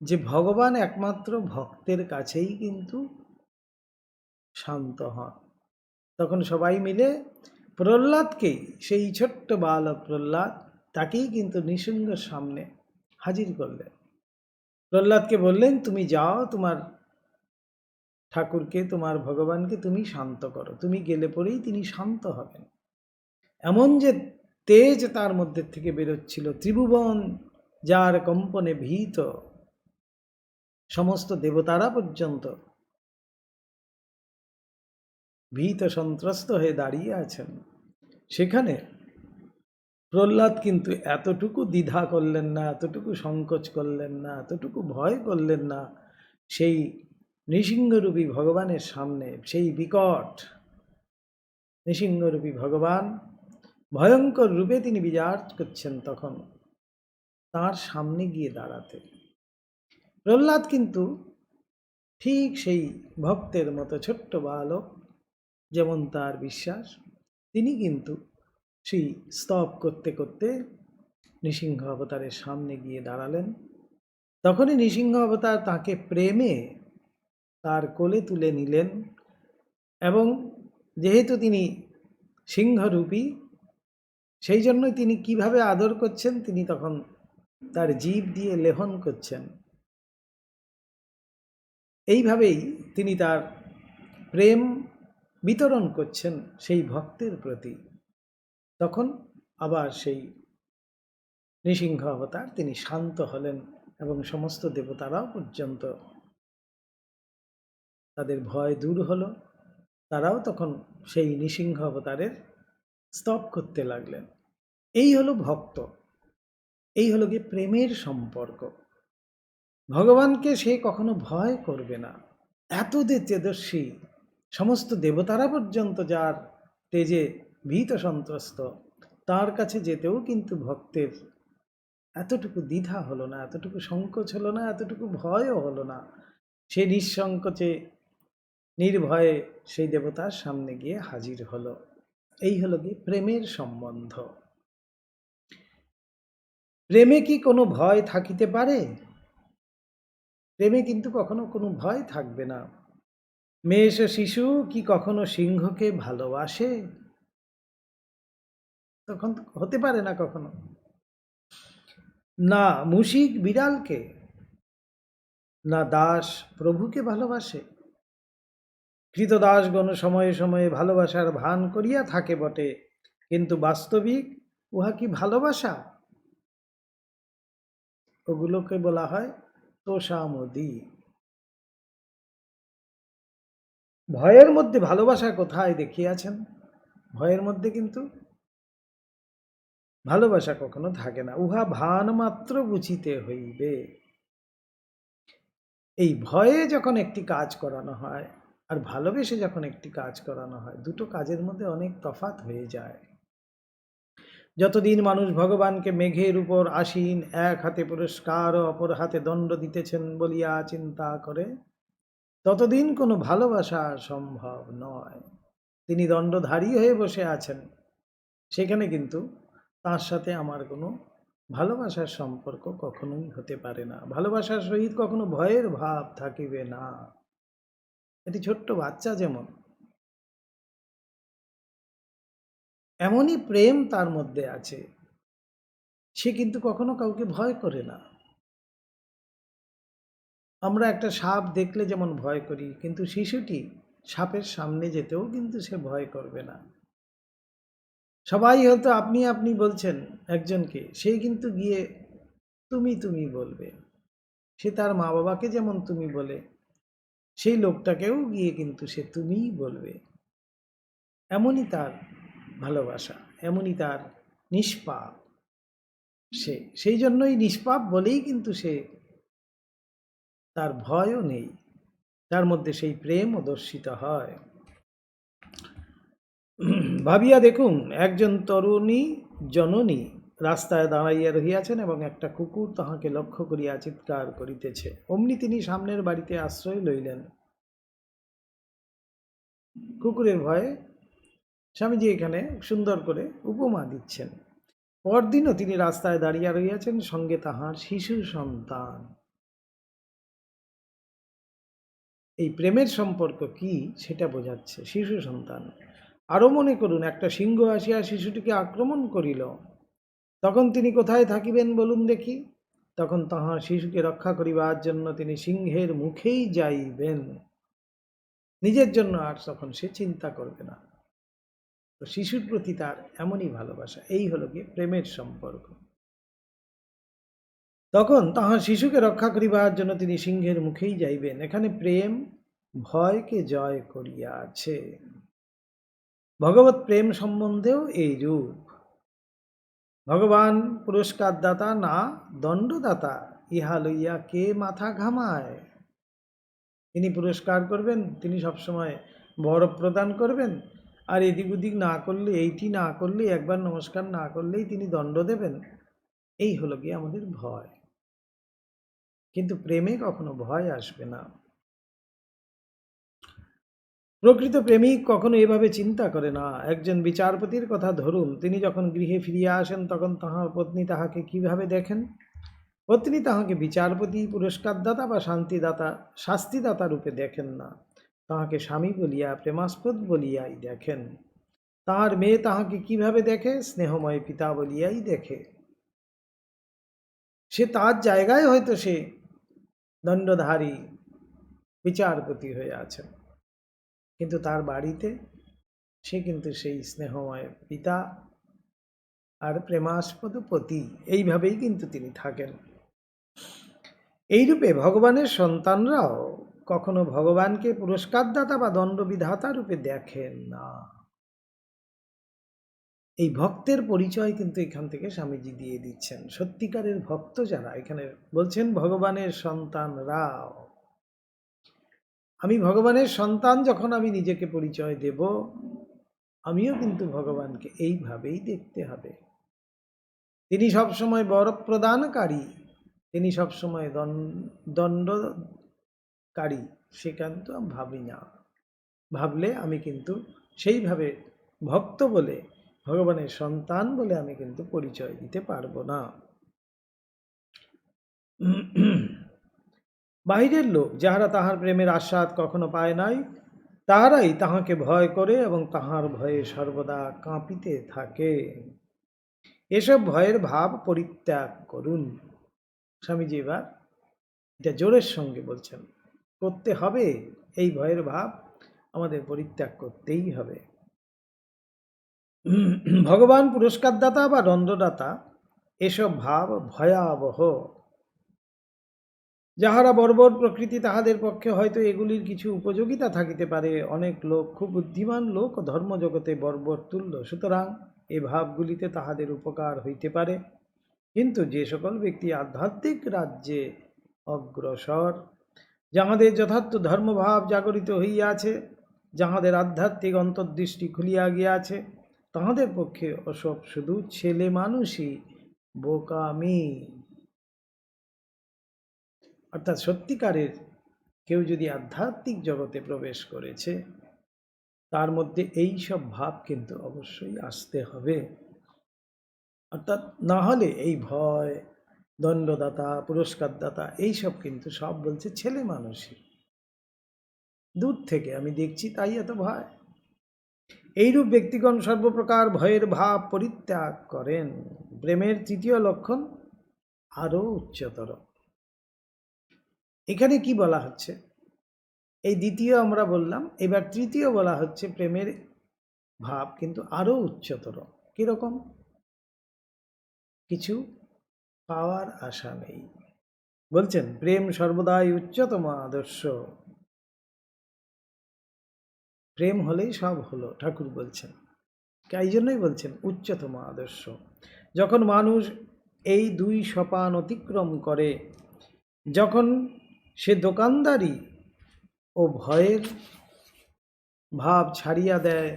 যে ভগবান একমাত্র ভক্তের কাছেই কিন্তু শান্ত হন। তখন সবাই মিলে প্রহ্লাদকেই, সেই ছোট্ট বালক প্রহ্লাদ, তাকেই কিন্তু নৃসিংহের সামনে হাজির করলেন। প্রহ্লাদকে বললেন, তুমি যাও, তোমার ঠাকুরকে, তোমার ভগবানকে তুমি শান্ত করো, তুমি গেলে পরেই তিনি শান্ত হবেন। এমন যে তেজ তার মধ্যে থেকে বেরোচ্ছিল, ত্রিভুবন যার কম্পনে ভীত, সমস্ত দেবতারা পর্যন্ত ভীত সন্ত্রস্ত হয়ে দাঁড়িয়ে আছেন। সেখানে প্রহ্লাদ কিন্তু এতটুকু দ্বিধা করলেন না, এতটুকু সংকোচ করলেন না, এতটুকু ভয় করলেন না। সেই নৃসিংহরূপী ভগবানের সামনে, সেই বিকট নৃসিংহরূপী ভগবান ভয়ঙ্কর রূপে তিনি বিরাজ করছেন, তখন তার সামনে গিয়ে দাঁড়াতে প্রহ্লাদ কিন্তু ঠিক সেই ভক্তের মতো ছোট্ট বালক, যেমন তার বিশ্বাস, তিনি কিন্তু সেই স্তব করতে করতে নৃসিংহ অবতারের সামনে গিয়ে দাঁড়ালেন। তখনই নৃসিংহ অবতার তাকে প্রেমে তার কোলে তুলে নিলেন, এবং যেহেতু তিনি সিংহরূপী, সেই জন্যই তিনি কিভাবে আদর করছেন, তিনি তখন তার জিভ দিয়ে লেহন করছেন। এইভাবেই তিনি তার প্রেম বিতরণ করছেন সেই ভক্তের প্রতি, তখন আবার সেই নৃসিংহ অবতার তিনি শান্ত হলেন এবং সমস্ত দেবতারাও পর্যন্ত তাদের ভয় দূর হলো। তারাও তখন সেই নৃসিংহ অবতারের স্তব করতে লাগলেন। এই হলো ভক্ত, এই হলো গিয়ে প্রেমের সম্পর্ক। ভগবানকে সে কখনো ভয় করবে না, এত যে তেজস্বী, সমস্ত দেবতারা পর্যন্ত যার তেজে ভীত সন্ত্রস্ত, তার কাছে যেতেও কিন্তু ভক্তের এতটুকু দ্বিধা হলো না, এতটুকু সংকোচ হলো না, এতটুকু ভয়ও হলো না। সে নিঃসংকোচে নির্ভয়ে সেই দেবতার সামনে গিয়ে হাজির হলো। এই হলো গিয়ে প্রেমের সম্বন্ধ। প্রেমে কি কোনো ভয় থাকিতে পারে? প্রেমে কিন্তু কখনো কোনো ভয় থাকবে না। মেষ শিশু কি কখনো সিংহকে ভালোবাসে? তখন তো হতে পারে না কখনো। না মুশিক বিড়ালকে, না দাস প্রভুকে ভালোবাসে। কৃতদাসগণ সময়ে সময়ে ভালোবাসার ভান করিয়া থাকে বটে, কিন্তু বাস্তবিক উহা কি ভালোবাসা? ওগুলোকে বলা হয় তোষামোদী। ভয়ের মধ্যে ভালোবাসা কোথায় দেখিয়াছেন? ভয়ের মধ্যে কিন্তু ভালোবাসা কখনো থাকে না, উহা ভান মাত্র বুঝিতে হইবে। এই ভয়ে যখন একটি কাজ করানো হয় আর ভালোবেসে যখন একটি কাজ করানো হয়, দুটো কাজের মধ্যে অনেক তফাৎ হয়ে যায়। যতদিন মানুষ ভগবানকে মেঘের উপর আসীন এক হাতে পুরস্কার ও অপর হাতে দণ্ড দিতেছেন বলিয়া চিন্তা করে, ততদিন কোনো ভালোবাসা সম্ভব নয়। তিনি দণ্ডধারী হয়ে বসে আছেন, সেখানে কিন্তু তার সাথে আমার কোনো ভালোবাসার সম্পর্ক কখনোই হতে পারে না। ভালোবাসার সহিত কখনো ভয়ের ভাব থাকিবে না। এটি ছোট্ট বাচ্চা যেমন, এমনই প্রেম তার মধ্যে আছে, সে কিন্তু কখনো কাউকে ভয় করে না। আমরা একটা সাপ দেখলে যেমন ভয় করি, কিন্তু শিশুটি সাপের সামনে যেতেও কিন্তু সে ভয় করবে না। সবাই হয়তো আপনি আপনি বলছেন একজনকে, সেই কিন্তু গিয়ে তুমি তুমি বলবে। সে তার মা বাবাকে যেমন তুমি বলে, সেই লোকটাকেও গিয়ে কিন্তু সে তুমিই বলবে। এমনই তার ভালোবাসা, এমনই তার নিষ্পাপ। সেই জন্যই নিষ্পাপ বলেই কিন্তু সে, তার ভয়ও নেই, তার মধ্যে সেই প্রেমও দর্শিত হয়। ভাবিয়া দেখুন, একজন তরুণী জননী রাস্তায় দাঁড়াইয়া রহিয়াছেন এবং একটা কুকুর তাহাকে লক্ষ্য করিয়া চিৎকার করিতেছে। অমনি তিনি সামনের বাড়িতে আশ্রয় লইলেন। কুকুরের ভয়ে স্বামীজি এখানে সুন্দর করে উপমা দিচ্ছেন। পরদিনও তিনি রাস্তায় দাঁড়িয়ে রহিয়াছেন, সঙ্গে তাহার শিশু সন্তান। এই প্রেমের সম্পর্ক কি সেটা বোঝাচ্ছে, শিশু সন্তান। আরো মনে করুন, একটা সিংহ আসিয়া শিশুটিকে আক্রমণ করিল, তখন তিনি কোথায় থাকিবেন বলুন দেখি? তখন তাহার শিশুকে রক্ষা করিবার জন্য তিনি সিংহের মুখেই যাইবেন, নিজের জন্য আর তখন সে চিন্তা করবে না। তো শিশুর প্রতি তার এমনই ভালোবাসা, এই হলো গিয়ে প্রেমের সম্পর্ক। তখন তাহার শিশুকে রক্ষা করিবার জন্য তিনি সিংহের মুখেই যাইবেন। এখানে প্রেম ভয়কে জয় করিয়াছে। ভগবত প্রেম সম্বন্ধেও এই রূপ। ভগবান পুরস্কার দাতা না দণ্ডদাতা, ইহা লইয়া কে মাথা ঘামায়। তিনি পুরস্কার করবেন, তিনি সবসময় বরফ প্রদান করবেন, আর এদিক ওদিক না করলে, এইটি না করলে, একবার নমস্কার না করলেই তিনি দণ্ড দেবেন। এই হলো গিয়ে আমাদের ভয়। কিন্তু প্রেমে কখনো ভয় আসবে না। প্রকৃত প্রেমিক কখনো এভাবে চিন্তা করে না। একজন বিচারপতির কথা ধরুন, তিনি যখন গৃহে ফিরিয়া আসেন তখন তাহার পত্নী তাহাকে কিভাবে দেখেন? পত্নী তাহাকে বিচারপতি, পুরস্কারদাতা বা শাস্তিদাতা রূপে দেখেন না, তাহাকে স্বামী বলিয়া, প্রেমাস্পদ বলিয়াই দেখেন। তাহার মেয়ে তাহাকে কিভাবে দেখে? স্নেহময় পিতা বলিয়াই দেখে। সে তার জায়গায় হয়তো সে দণ্ডধারী বিচারপতি হয়ে আছেন, কিন্তু তার বাড়িতে সে কিন্তু সেই স্নেহময় পিতা আর প্রেমাস্পদ পতি, এইভাবেই কিন্তু তিনি থাকেন। এইরূপে ভগবানের সন্তানরাও কখনো ভগবানকে পুরস্কারদাতা বা দণ্ডবিধাতা রূপে দেখেন না। এই ভক্তের পরিচয় কিন্তু এখান থেকে স্বামীজি দিয়ে দিচ্ছেন। সত্যিকারের ভক্ত যারা, এখানে বলছেন ভগবানের সন্তানরাও। আমি ভগবানের সন্তান যখন আমি নিজেকে পরিচয় দেব, আমিও কিন্তু ভগবানকে এইভাবেই দেখতে হবে। তিনি সবসময় বর প্রদানকারী, তিনি সবসময় দণ্ডকারী, সে কিন্তু আমি ভাবি না। ভাবলে আমি কিন্তু সেইভাবে ভক্ত বলে, ভগবানের সন্তান বলে আমি কিন্তু পরিচয় দিতে পারবো না। বাহিরের লোক যাহারা তাহার প্রেমের আস্বাদ কখনো পায় নাই, তাহারাই তাহাকে ভয় করে এবং তাহার ভয়ে সর্বদা কাঁপিতে থাকে। এসব ভয়ের ভাব পরিত্যাগ করুন। স্বামীজি এবার এটা জোরের সঙ্গে বলছেন, করতে হবে। এই ভয়ের ভাব আমাদের পরিত্যাগ করতেই হবে। ভগবান পুরস্কারদাতা বা দণ্ডদাতা, এসব ভাব ভয়াবহ। যাহারা বর্বর প্রকৃতি, তাহাদের পক্ষে হয়তো এগুলির কিছু উপযোগিতা থাকিতে পারে। অনেক লোক, খুব বুদ্ধিমান লোক ও ধর্মজগতে বর্বর তুল্য, সুতরাং এ ভাবগুলিতে তাহাদের উপকার হইতে পারে। কিন্তু যে সকল ব্যক্তি আধ্যাত্মিক রাজ্যে অগ্রসর, যাহাদের যথার্থ ধর্মভাব জাগরিত হইয়াছে, যাহাদের আধ্যাত্মিক অন্তর্দৃষ্টি খুলিয়া গিয়াছে, তাহাদের পক্ষে ওসব শুধু ছেলে মানুষই, বোকামি। অর্থাৎ সত্যিকারের কেউ যদি আধ্যাত্মিক জগতে প্রবেশ করেছে, তার মধ্যে এই সব ভাব কিন্তু অবশ্যই আসতে হবে। অর্থাৎ না হলে এই ভয়, দণ্ডদাতা, পুরস্কারদাতা, এইসব কিন্তু সব বলছে ছেলে মানুষই। দূর থেকে আমি দেখছি তাই এত ভয়। এইরূপ ব্যক্তিগণ সর্বপ্রকার ভয়ের ভাব পরিত্যাগ করেন। প্রেমের তৃতীয় লক্ষণ আরো উচ্চতর। এখানে কি বলা হচ্ছে? এই দ্বিতীয় আমরা বললাম, এবার তৃতীয় বলা হচ্ছে প্রেমের ভাব কিন্তু আরো উচ্চতর। কিরকম? কিছু পাওয়ার আশা নেই। বলছেন প্রেম সর্বদাই উচ্চতম আদর্শ। প্রেম হলেই সব হলো, ঠাকুর বলছেন। এই জন্যই বলছেন উচ্চতম আদর্শ। যখন মানুষ এই দুই সোপান অতিক্রম করে, যখন সে দোকানদারি ও ভয়ের ভাব ছাড়িয়া দেয়,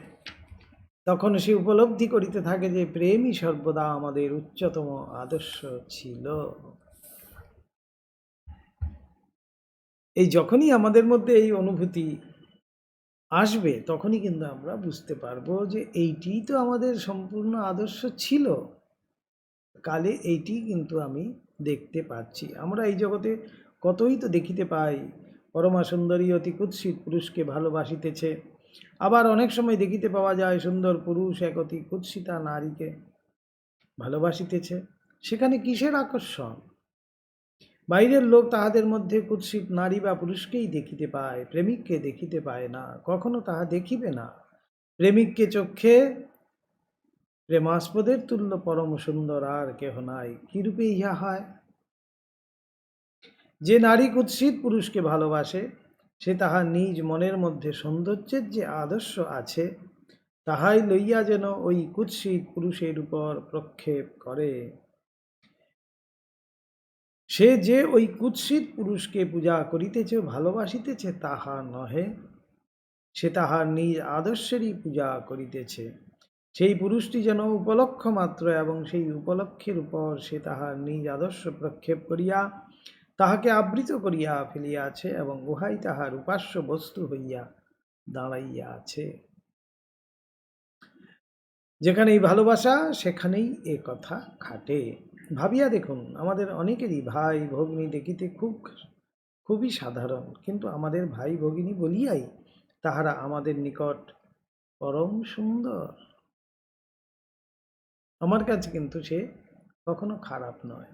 তখন সে উপলব্ধি করিতে থাকে যে প্রেমই সর্বদা আমাদের উচ্চতম আদর্শ ছিল। এই যখনই আমাদের মধ্যে এই অনুভূতি আসবে, তখনই কিন্তু আমরা বুঝতে পারবো যে এইটিই তো আমাদের সম্পূর্ণ আদর্শ ছিল। কালে এইটি কিন্তু আমি দেখতে পাচ্ছি। আমরা এই জগতে কতই তো দেখিতে পাই, পরমা সুন্দরী অতি কুৎসিত পুরুষকে ভালোবাসিতেছে। আবার অনেক সময় দেখিতে পাওয়া যায় সুন্দর পুরুষ এক অতি কুৎসিতা নারীকে ভালোবাসিতেছে। সেখানে কিসের আকর্ষণ? বাইরের লোক তাহাদের মধ্যে কুৎসিত নারী বা পুরুষকেই দেখিতে পায়, প্রেমিককে দেখিতে পায় না, কখনো তাহা দেখিবে না। প্রেমিককে চক্ষে প্রেমাস্পদের তুল্য পরম সুন্দর আর কেহ নাই। কিরূপে ইহা হয়? যে নারী কুৎসিত পুরুষকে ভালোবাসে, সে তাহার নিজ মনের মধ্যে সৌন্দর্যের যে আদর্শ আছে, তাহাই লইয়া যেন ওই কুৎসিত পুরুষের উপর প্রক্ষেপ করে। সে যে ওই কুৎসিত পুরুষকে পূজা করিতেছে, ভালোবাসিতেছে, তাহা নহে, সে তাহার নিজ আদর্শেরই পূজা করিতেছে। সেই পুরুষটি যেন উপলক্ষ মাত্র, এবং সেই উপলক্ষের উপর সে তাহার নিজ আদর্শ প্রক্ষেপ করিয়া তাহাকে আবৃত করিয়া ফেলিয়াছে, এবং উহাই তাহার উপাস্য বস্তু হইয়া দাঁড়াইয়া আছে। যেখানেই ভালোবাসা, সেখানেই এ কথা খাটে। ভাবিয়া দেখুন, আমাদের অনেকেরই ভাই ভগ্নী দেখিতে খুবই সাধারণ, কিন্তু আমাদের ভাই ভগিনী বলিয়াই তাহারা আমাদের নিকট পরম সুন্দর। আমার কাছে কিন্তু সে কখনো খারাপ নয়।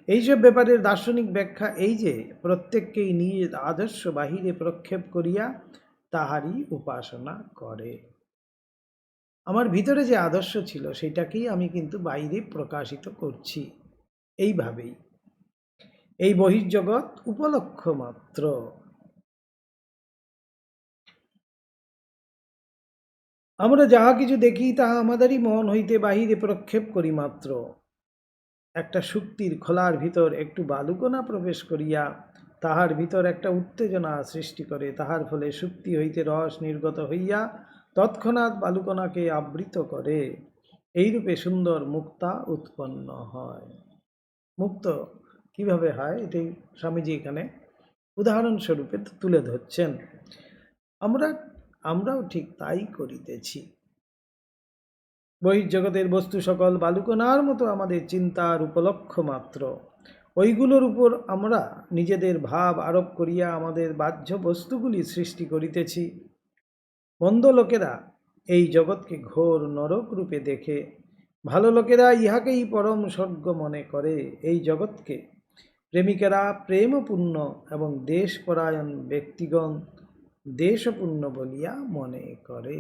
এইসব ব্যাপারের দার্শনিক ব্যাখ্যা এই যে প্রত্যেককেই নিজ আদর্শ বাহিরে প্রক্ষেপ করিয়া তাহারই উপাসনা করে। আমার ভিতরে যে আদর্শ ছিল সেটাকেই আমি কিন্তু বাইরে প্রকাশিত করছি। এইভাবেই এই বহির্জগৎ উপলক্ষ মাত্র। আমরা যাহা কিছু দেখি তাহা আমাদেরই মন হইতে বাহিরে প্রক্ষেপ করি মাত্র। একটা শুক্তির খোলার ভিতর একটু বালুকণা প্রবেশ করিয়া তাহার ভিতর একটা উত্তেজনা সৃষ্টি করে, তাহার ফলে শুক্তি হইতে রস নির্গত হইয়া তৎক্ষণাৎ বালুকণাকে আবৃত করে। এইরূপে সুন্দর মুক্তা উৎপন্ন হয়। মুক্ত কিভাবে হয় এটাই স্বামীজি এখানে উদাহরণস্বরূপে তুলে ধরছেন। আমরাও ঠিক তাই করিতেছি। বহির্জগতের বস্তু সকল বালুকণার মতো আমাদের চিন্তার উপলক্ষ মাত্র। ওইগুলোর উপর আমরা নিজেদের ভাব আরোপ করিয়া আমাদের বাহ্য বস্তুগুলি সৃষ্টি করিতেছি। মন্দ লোকেরা এই জগৎকে ঘোর নরক রূপে দেখে, ভালো লোকেরা ইহাকেই পরম স্বর্গ মনে করে। এই জগৎকে প্রেমিকেরা প্রেমপূর্ণ এবং দেশপরায়ণ ব্যক্তিগণ দেশপূর্ণ বলিয়া মনে করে।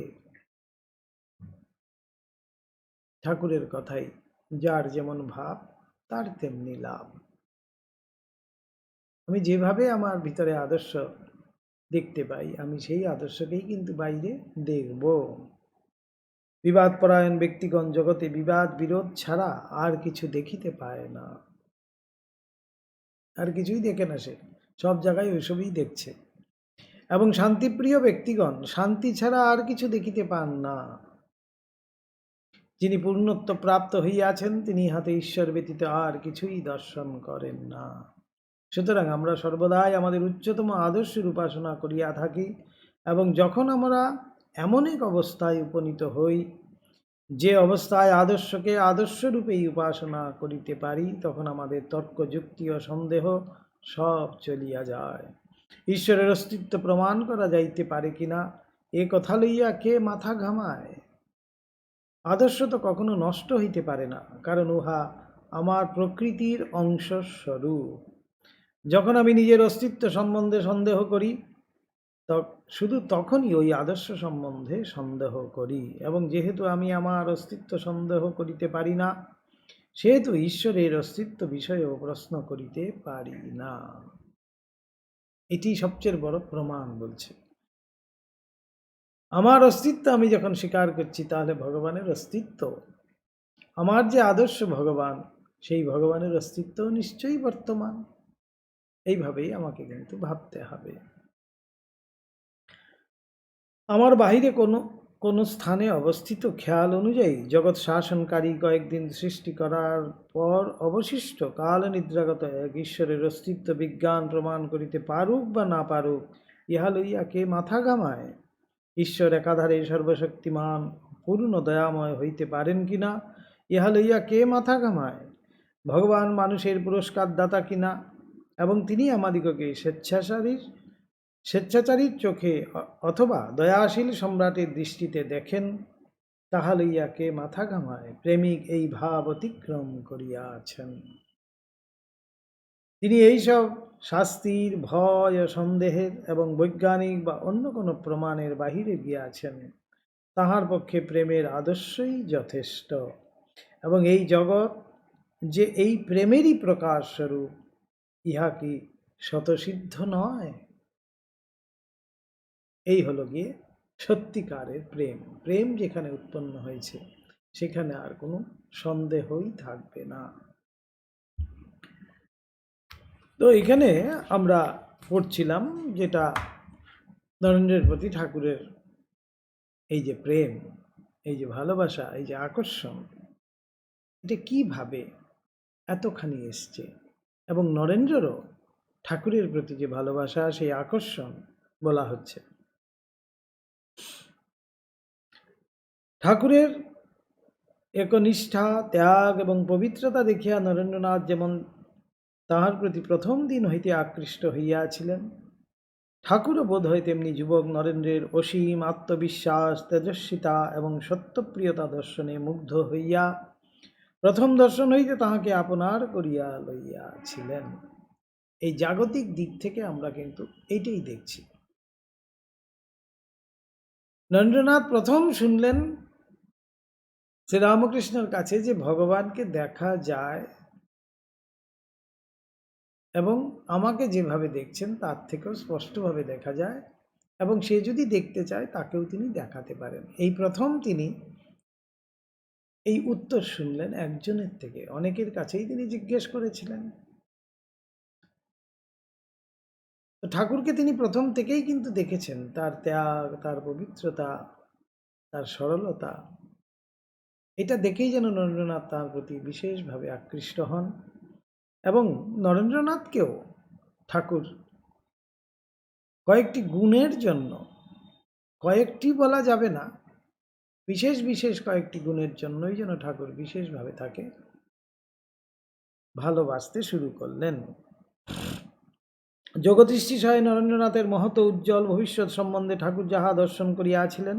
ঠাকুরের কথাই, যার যেমন ভাব তার তেমনি লাভ। আমি যেভাবে আমার ভিতরে আদর্শ দেখতে পাই, আমি সেই আদর্শকেই কিন্তু বাইরে দেখব। বিবাদ পরায়ণ ব্যক্তিগণ জগতে বিবাদ বিরোধ ছাড়া আর কিছু দেখিতে পায় না। আর কিছুই দেখে না, সে সব জায়গায় ওইসবই দেখছে। এবং শান্তিপ্রিয় ব্যক্তিগণ শান্তি ছাড়া আর কিছু দেখিতে পান না। যিনি পূর্ণত্ব প্রাপ্ত হইয়াছেন তিনি হাতে ঈশ্বর ব্যতীত আর কিছুই দর্শন করেন না। সুতরাং আমরা সর্বদাই আমাদের উচ্চতম আদর্শের উপাসনা করিয়া থাকি, এবং যখন আমরা এমন এক অবস্থায় উপনীত হই যে অবস্থায় আদর্শকে আদর্শরূপেই উপাসনা করিতে পারি, তখন আমাদের তর্ক যুক্তি ও সন্দেহ সব চলিয়া যায়। ঈশ্বরের অস্তিত্ব প্রমাণ করা যাইতে পারে কিনা এ কথা লইয়া কে মাথা ঘামায়? আদর্শ তো কখনো নষ্ট হইতে পারে না, কারণ উহা আমার প্রকৃতির অংশস্বরূপ। যখন আমি নিজের অস্তিত্ব সম্বন্ধে সন্দেহ করি, শুধু তখনই ওই আদর্শ সম্বন্ধে সন্দেহ করি। এবং যেহেতু আমি আমার অস্তিত্ব সন্দেহ করিতে পারি না, সেহেতু ঈশ্বরের অস্তিত্ব বিষয়েও প্রশ্ন করিতে পারি না। এটি সবচেয়ে বড় প্রমাণ বলছে। আমার অস্তিত্ব আমি যখন স্বীকার করছি, তাহলে ভগবানের অস্তিত্ব, আমার যে আদর্শ ভগবান, সেই ভগবানের অস্তিত্ব নিশ্চয়ই বর্তমান। এইভাবেই আমাকে কিন্তু ভাবতে হবে। আমার বাহিরে কোনো স্থানে অবস্থিত খেয়াল অনুযায়ী জগৎ শাসনকারী কয়েকদিন সৃষ্টি করার পর অবশিষ্ট কাল নিদ্রাগত এক ঈশ্বরের অস্তিত্ব বিজ্ঞান প্রমাণ করিতে পারুক বা না পারুক, ইহা লইয়া কে মাথা ঘামায়? ঈশ্বর একাধারে সর্বশক্তিমান পূর্ণ দয়াময় হইতে পারেন কিনা, ইহা লইয়া কে মাথা ঘামায়? ভগবান মানুষের পুরস্কার দাতা কিনা, এবং তিনি আমাদিগকে স্বেচ্ছাচারীর চোখে অথবা দয়াশীল সম্রাটের দৃষ্টিতে দেখেন, তাহা লইয়া কে মাথা ঘামায়? প্রেমিক এই ভাব অতিক্রম করিয়াছেন। তিনি এইসব শাস্তির, ভয় ও সন্দেহের এবং বৈজ্ঞানিক বা অন্য কোনো প্রমাণের বাহিরে গিয়াছেন। তাহার পক্ষে প্রেমের আদর্শই যথেষ্ট। এবং এই জগৎ যে এই প্রেমেরই প্রকাশ স্বরূপ, ইহা কি স্বতঃসিদ্ধ নয়? এই হলো গিয়ে সত্যিকারের প্রেম। প্রেম যেখানে উৎপন্ন হয়েছে সেখানে আর কোনো সন্দেহই থাকবে না। তো এখানে আমরা পড়ছিলাম যেটা নরেন্দ্রের প্রতি ঠাকুরের এই যে প্রেম, এই যে ভালোবাসা, এই যে আকর্ষণ, এটা কিভাবে এতখানি এসছে, এবং নরেন্দ্রেরও ঠাকুরের প্রতি যে ভালোবাসা, সেই আকর্ষণ বলা হচ্ছে। ঠাকুরের একনিষ্ঠা, ত্যাগ এবং পবিত্রতা দেখিয়া নরেন্দ্রনাথ যেমন তাহার প্রতি প্রথম দিন হইতে আকৃষ্ট হইয়াছিলেন, ঠাকুরও বোধ হয় তেমনি যুবক নরেন্দ্রের অসীম আত্মবিশ্বাস, তেজস্বিতা এবং সত্যপ্রিয়তা দর্শনে মুগ্ধ হইয়া প্রথম দর্শন হইতে তাহাকে আপনার করিয়া লইয়াছিলেন। এই জাগতিক দিক থেকে আমরা কিন্তু এইটাই দেখছি। নরেন্দ্রনাথ প্রথম শুনলেন শ্রীরামকৃষ্ণের কাছে যে ভগবানকে দেখা যায় এবং আমাকে যেভাবে দেখছেন তার থেকেও স্পষ্টভাবে দেখা যায়, এবং সে যদি দেখতে চায় তাকেও তিনি দেখাতে পারেন। এই প্রথম তিনি এই উত্তর শুনলেন একজনের থেকে। অনেকের কাছেই তিনি জিজ্ঞেস করেছিলেন। তো ঠাকুরকে তিনি প্রথম থেকেই কিন্তু দেখেছেন, তার ত্যাগ, তার পবিত্রতা, তার সরলতা, এটা দেখেই যেন নরেন্দ্রনাথ তার প্রতি বিশেষভাবে আকৃষ্ট হন। এবং নরেন্দ্রনাথকেও ঠাকুর কয়েকটি গুণের জন্য, কয়েকটি বলা যাবে না, বিশেষ বিশেষ কয়েকটি গুণের জন্যই যেন ঠাকুর বিশেষভাবে তাকে ভালোবাসতে শুরু করলেন। যোগদৃষ্টি সহায়ে নরেন্দ্রনাথের মহৎ উজ্জ্বল ভবিষ্যৎ সম্বন্ধে ঠাকুর যাহা দর্শন করিয়াছিলেন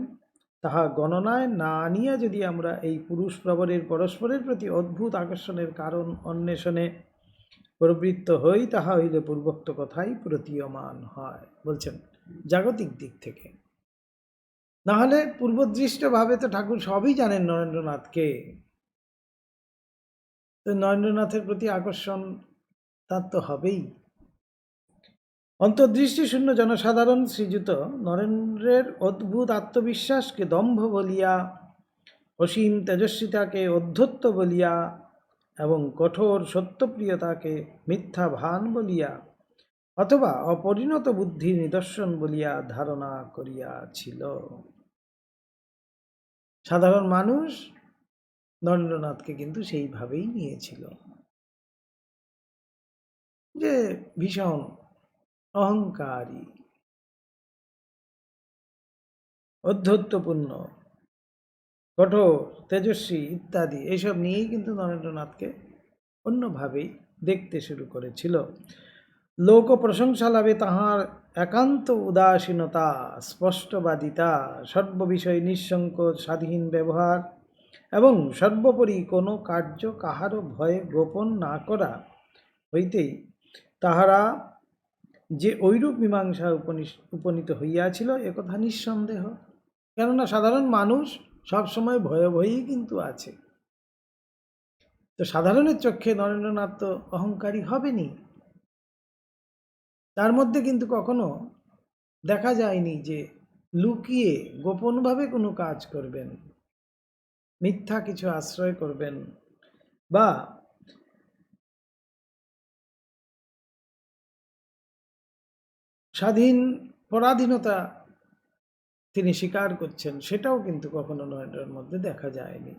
তাহা গণনায় না আনিয়া যদি আমরা এই পুরুষ প্রবরের পরস্পরের প্রতি অদ্ভুত আকর্ষণের কারণ অন্বেষণে প্রবৃত্ত হই, তাহা হইলে পূর্বোক্ত কথাই প্রতীয়মান হয়। বলছেন জাগতিক দিক থেকে, না হলে পূর্বদৃষ্টভাবে তো ঠাকুর সবই জানেন নরেন্দ্রনাথকে, তো নরেন্দ্রনাথের প্রতি আকর্ষণ তার তো হবেই। অন্তর্দৃষ্টি শূন্য জনসাধারণ শ্রীযুত নরেন্দ্রের অদ্ভুত আত্মবিশ্বাসকে দম্ভ বলিয়া, অসীম তেজস্বিতাকে অধ্যত্ব বলিয়া এবং কঠোর সত্যপ্রিয়তাকে মিথ্যা ভান বলিয়া অথবা অপরিণত বুদ্ধির নিদর্শন বলিয়া ধারণা করিয়াছিল। সাধারণ মানুষ নরেন্দ্রনাথকে কিন্তু সেইভাবেই নিয়েছিল, যে ভীষণ অহংকারী, অধ্যত্বপূর্ণ, কঠোর, তেজস্বী ইত্যাদি এইসব নিয়েই কিন্তু নরেন্দ্রনাথকে অন্যভাবেই দেখতে শুরু করেছিল। লোক প্রশংসা লাভে তাহার একান্ত উদাসীনতা, স্পষ্টবাদিতা, সর্ববিষয় নিঃসংকোচ স্বাধীন ব্যবহার এবং সর্বোপরি কোনো কার্য কাহারও ভয়ে গোপন না করা হইতেই তাহারা যে ঐরূপ মীমাংসা উপনীত হইয়াছিল একথা নিঃসন্দেহ। কেননা সাধারণ মানুষ সবসময় ভয়ে ভয়েই কিন্তু আছে, তো সাধারণের চক্ষে নরেন্দ্রনাথ তো অহংকারী হবেনি। তার মধ্যে কিন্তু কখনো দেখা যায়নি যে লুকিয়ে গোপনভাবে কোনো কাজ করবেন, মিথ্যা কিছু আশ্রয় করবেন, বা স্বাধীন পরাধীনতা তিনি স্বীকার করছেন, সেটাও কিন্তু কখনো নরেন্দ্রের মধ্যে দেখা যায়নি।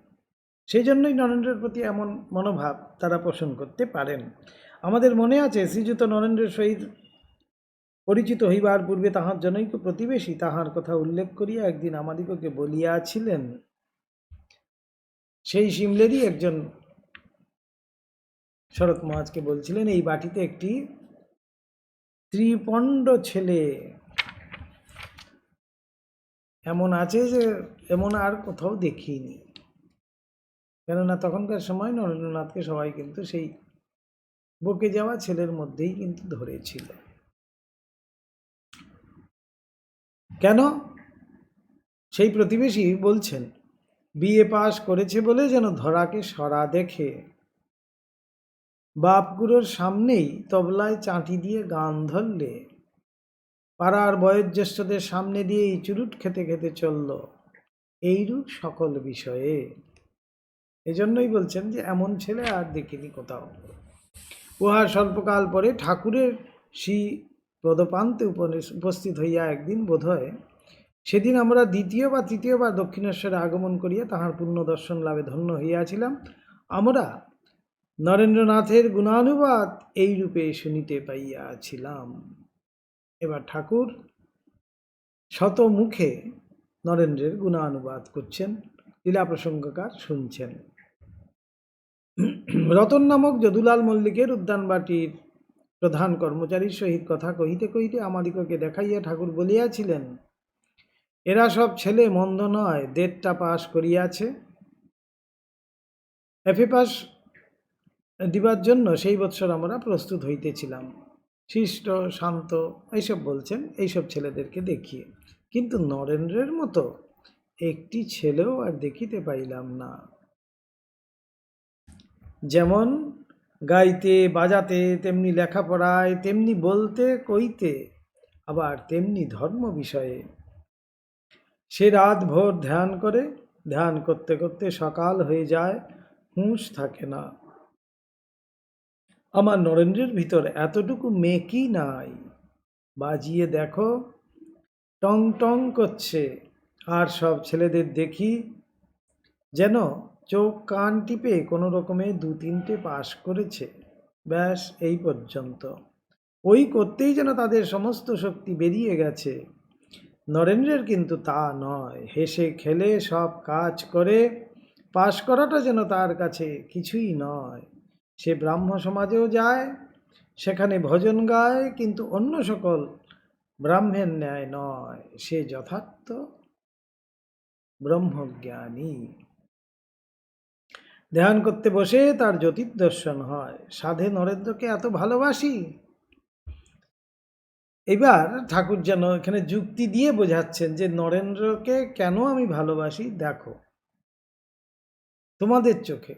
সেই জন্যই নরেন্দ্রের প্রতি এমন মনোভাব তারা পোষণ করতে পারেন। আমাদের মনে আছে শ্রীযুত নরেন্দ্রের সহিত পরিচিত হইবার পূর্বে তাহার জনৈক প্রতিবেশী তাহার কথা উল্লেখ করিয়া একদিন আমাদিগকে বলিয়াছিলেন, সেই সিমলেরই একজন শরৎ মহাজকে বলছিলেন, এই বাটিতে একটি ত্রিপণ্ড ছেলে এমন আছে যে এমন আর কোথাও দেখিনি। কেননা তখনকার সময় নরেন্দ্রনাথকে সবাই কিন্তু সেই বকে যাওয়া ছেলের মধ্যেই কিন্তু ধরেছিল। কেন? সেই প্রতিবেশী বলছেন, বিএ পাস করেছে বলে যেন ধরাকে সরা দেখে, বাপগুলোর সামনেই তবলায় চাঁটি দিয়ে গান ধরলে, পাড়ার বয়োজ্যেষ্ঠদের সামনে দিয়েই চুরুট খেতে খেতে চলল, এইরূপ সকল বিষয়ে। এজন্যই বলছেন যে এমন ছেলে আর দেখিনি কোথাও। উহার স্বল্পকাল পরে ঠাকুরের শ্রী পদপান্তে উপস্থিত হইয়া একদিন বোধহয় সেদিন আমরা দ্বিতীয় বা তৃতীয়বার দক্ষিণেশ্বরে আগমন করিয়া তাহার পূর্ণ দর্শন লাভে ধন্য হইয়াছিলাম। আমরা নরেন্দ্রনাথের গুণানুবাদ এই রূপে শুনিতে পাইয়াছিলাম। এবার ঠাকুর শত মুখে নরেন্দ্রের গুণানুবাদ করছেন, লীলা প্রসঙ্গকার শুনছেন। রতন নামক যদুলাল মল্লিকের উদ্যানবাটির প্রধান কর্মচারীর সহিত কথা কহিতে কহিতে আমাদিগকে দেখাইয়া ঠাকুর বলিয়াছিলেন, এরা সব ছেলে মন্দ নয়, 1.5টা পাস করিয়াছে। এফএ পাস দিবার জন্য সেই বৎসর আমরা প্রস্তুত হইতেছিলাম। শিষ্ট, শান্ত, এইসব বলছেন এইসব ছেলেদেরকে দেখিয়ে। কিন্তু নরেন্দ্রের মতো একটি ছেলেও আর দেখিতে পাইলাম না। যেমন গাইতে বাজাতে, তেমনি লেখাপড়ায়, তেমনি বলতে কইতে, আবার তেমনি ধর্ম বিষয়ে। সে রাত ভোর ধ্যান করে, ধ্যান করতে করতে সকাল হয়ে যায়, হুঁশ থাকে না। আমার নরেন্দ্রের ভিতর এতটুকু মেকি নাই। বাজিয়ে দেখো, টং টং করছে। আর সব ছেলেদের দেখি যেন চোখ কান টিপে কোনো রকমে 2-3টে পাশ করেছে, ব্যাস এই পর্যন্ত। ওই করতেই যেন তাদের সমস্ত শক্তি বেরিয়ে গেছে। নরেন্দ্রের কিন্তু তা নয়, হেসে খেলে সব কাজ করে, পাশ করাটা যেন তার কাছে কিছুই নয়। সে ব্রাহ্ম সমাজেও যায়, সেখানে ভজন গায়, কিন্তু অন্য সকল ব্রাহ্মের ন্যায় নয়, সে যথার্থ ব্রহ্মজ্ঞানী। ধ্যান করতে বসে তার জ্যোতির্দর্শন হয়। সাধে নরেন্দ্রকে এত ভালোবাসি। এবার ঠাকুর যেন এখানে যুক্তি দিয়ে বোঝাচ্ছেন যে নরেন্দ্রকে কেন আমি ভালোবাসি। দেখো, তোমাদের চোখে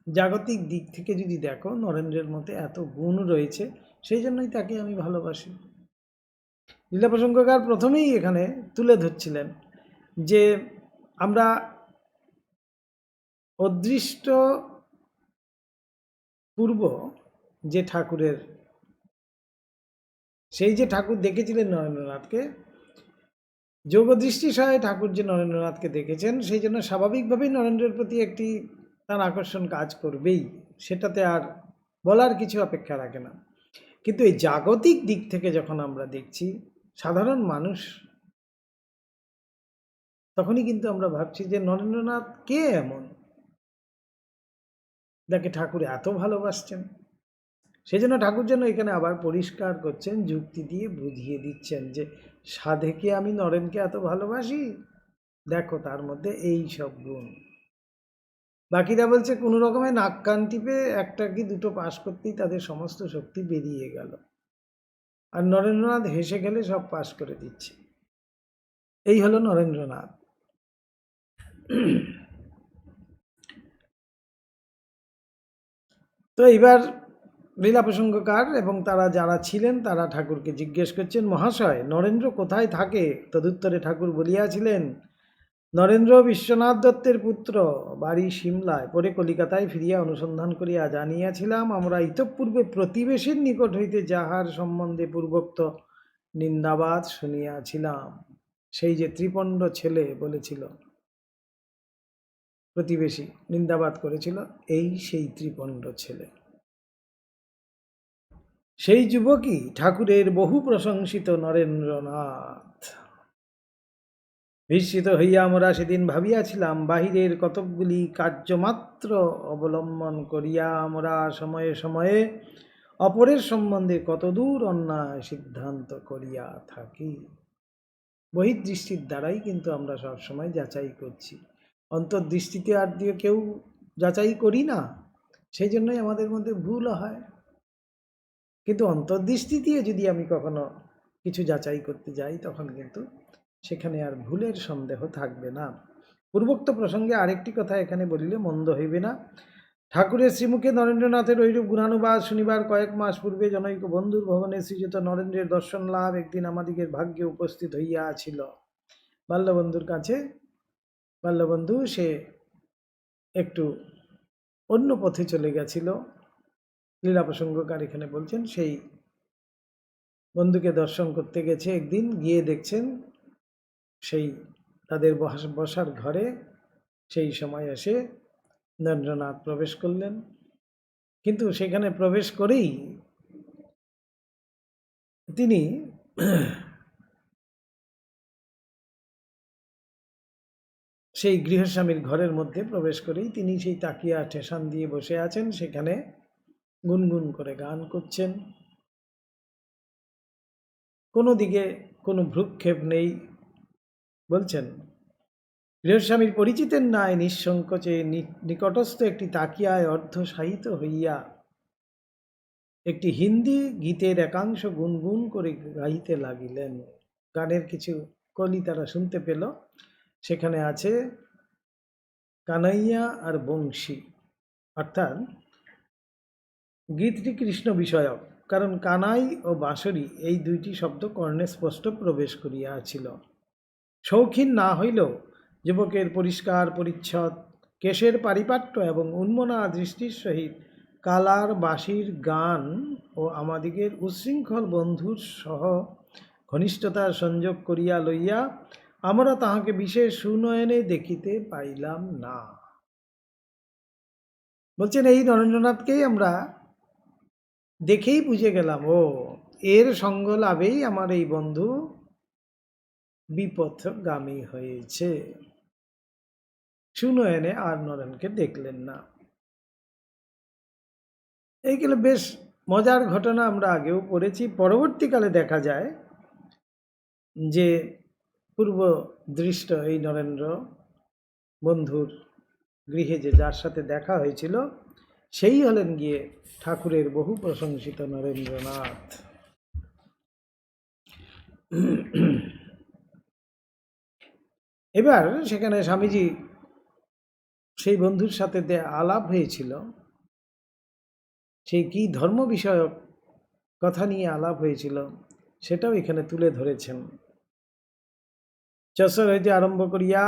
জাগতিক দিক থেকে যদি দেখো, নরেন্দ্রের মধ্যে এত গুণ রয়েছে, সেই জন্যই তাকে আমি ভালোবাসি। লীলা প্রসঙ্গকার প্রথমেই এখানে তুলে ধরছিলেন যে আমরা অদৃষ্ট পূর্ব যে ঠাকুরের, সেই যে ঠাকুর দেখেছিলেন নরেন্দ্রনাথকে, যোগদৃষ্টি সহায়ে ঠাকুর যে নরেন্দ্রনাথকে দেখেছেন, সেই জন্য স্বাভাবিকভাবেই নরেন্দ্রের প্রতি একটি তার আকর্ষণ কাজ করবেই, সেটাতে আর বলার কিছু অপেক্ষা রাখে না। কিন্তু এই জাগতিক দিক থেকে যখন আমরা দেখছি সাধারণ মানুষ, তখনই কিন্তু আমরা ভাবছি যে নরেন্দ্রনাথ কে এমন যাকে ঠাকুর এত ভালোবাসছেন। সেই জন্য ঠাকুর যেন এখানে আবার পরিষ্কার করছেন, যুক্তি দিয়ে বুঝিয়ে দিচ্ছেন যে সাধেকে আমি নরেনকে এত ভালোবাসি, দেখো তার মধ্যে এই সব গুণ। বাকিরা বলছে কোনো রকমে নাক কান টিপে একটা কি দুটো পাশ করতেই তাদের সমস্ত শক্তি বেরিয়ে গেল, আর নরেন্দ্রনাথ হেসে গেলে সব পাশ করে দিচ্ছে। এই হলো নরেন্দ্রনাথ। তো এইবার লীলা প্রসঙ্গকার এবং তারা যারা ছিলেন তারা ঠাকুরকে জিজ্ঞেস করছেন, মহাশয় নরেন্দ্র কোথায় থাকে? তদুত্তরে ঠাকুর বলিয়াছিলেন, নরেন্দ্র বিশ্বনাথ দত্তের পুত্র, বাড়ি সিমলায়, পরে কলিকাতায় ফিরিয়া অনুসন্ধান করিয়া জানিয়াছিলাম, আমরা ইতঃপূর্বে প্রতিবেশীর নিকট হইতে যাহার সম্বন্ধে পূর্বোক্ত নিন্দাবাদ শুনিয়াছিলাম। সেই যে ত্রিপণ্ড ছেলে বলেছিল, প্রতিবেশী নিন্দাবাদ করেছিল, এই সেই ত্রিপণ্ড ছেলে, সেই যুবকই ঠাকুরের বহু প্রশংসিত নরেন্দ্রনাথ। বিস্মিত হইয়া আমরা সেদিন ভাবিয়াছিলাম, বাহিরের কতকগুলি কার্যমাত্র অবলম্বন করিয়া আমরা সময়ে সময়ে অপরের সম্বন্ধে কতদূর অন্যায় সিদ্ধান্ত করিয়া থাকি। বহির্দৃষ্টির দ্বারাই কিন্তু আমরা সবসময় যাচাই করছি, অন্তর্দৃষ্টিতে আর দিয়ে কেউ যাচাই করি না, সেই জন্যই আমাদের মধ্যে ভুল হয়। কিন্তু অন্তর্দৃষ্টি দিয়ে যদি আমি কখনো কিছু যাচাই করতে যাই, তখন কিন্তু সেখানে আর ভুলের সন্দেহ থাকবে না। পূর্বোক্ত প্রসঙ্গে আরেকটি কথা এখানে বলিলে মন্দ হইবে না। ঠাকুরের শ্রীমুখে নরেন্দ্রনাথের ঐরূপ গুণানুবাদ শুনিবার কয়েক মাস পূর্বে জনৈক বন্ধুর ভবনে শ্রীযুত নরেন্দ্রের দর্শন লাভ একদিন আমাদিগের ভাগ্যে উপস্থিত হইয়াছিল। বাল্যবন্ধুর কাছে, বাল্যবন্ধু সে একটু অন্য পথে চলে গেছিল, লীলা প্রসঙ্গকার এখানে বলছেন, সেই বন্ধুকে দর্শন করতে গেছে একদিন, গিয়ে দেখছেন সেই তাদের বসার ঘরে সেই সময় এসে নরেন্দ্রনাথ প্রবেশ করলেন। কিন্তু সেখানে প্রবেশ করেই তিনি সেই গৃহস্বামীর ঘরের মধ্যে প্রবেশ করেই তিনি সেই তাকিয়া ঠেসান দিয়ে বসে আছেন, সেখানে গুনগুন করে গান করছেন। কোনো দিকে কোনো ভ্রুক্ষেপ নেই। বলছেন, গৃহস্বামীর পরিচিতের ন্যায় নিঃসংকোচে নিকটস্থ একটি তাকিয়ায় অর্ধশায়িত হইয়া একটি হিন্দি গীতের একাংশ গুনগুন করে গাইতে লাগিলেন। গানের কিছু কলি তারা শুনতে পেল। সেখানে আছে কানাইয়া আর বংশী, অর্থাৎ গীতটি কৃষ্ণ বিষয়ক, কারণ কানাই ও বাঁশরী এই দুইটি শব্দ কর্ণে স্পষ্ট প্রবেশ করিয়াছিল। শৌখিন না হইলেও যুবকের পরিষ্কার পরিচ্ছদ কেশের পারিপাট্য এবং উন্মনা দৃষ্টির সহিত কালার বাঁশির গান ও আমাদিগের উচ্ছৃঙ্খল বন্ধুর সহ ঘনিষ্ঠতার সংযোগ করিয়া লইয়া আমরা তাহাকে বিশেষ সুনয়নে দেখিতে পাইলাম না। বলছেন এই নরেন্দ্রনাথকেই আমরা দেখেই বুঝে গেলাম, ও এর সঙ্গ লাভেই আমার এই বন্ধু বিপথগামী হয়েছে। সুনয়নে আর নরেনকে দেখলেন না। এইগুলো বেশ মজার ঘটনা, আমরা আগেও পড়েছি। পরবর্তীকালে দেখা যায় যে পূর্ব দৃষ্ট এই নরেন্দ্র বন্ধুর গৃহে যে যার সাথে দেখা হয়েছিল সেই হলেন গিয়ে ঠাকুরের বহু প্রশংসিত নরেন্দ্রনাথ। এবার সেখানে স্বামীজি সেই বন্ধুর সাথে আলাপ হয়েছিল, সেই কি ধর্ম বিষয়ক কথা নিয়ে আলাপ হয়েছিল সেটাও এখানে তুলে ধরেছেন। চসর হইতে আরম্ভ করিয়া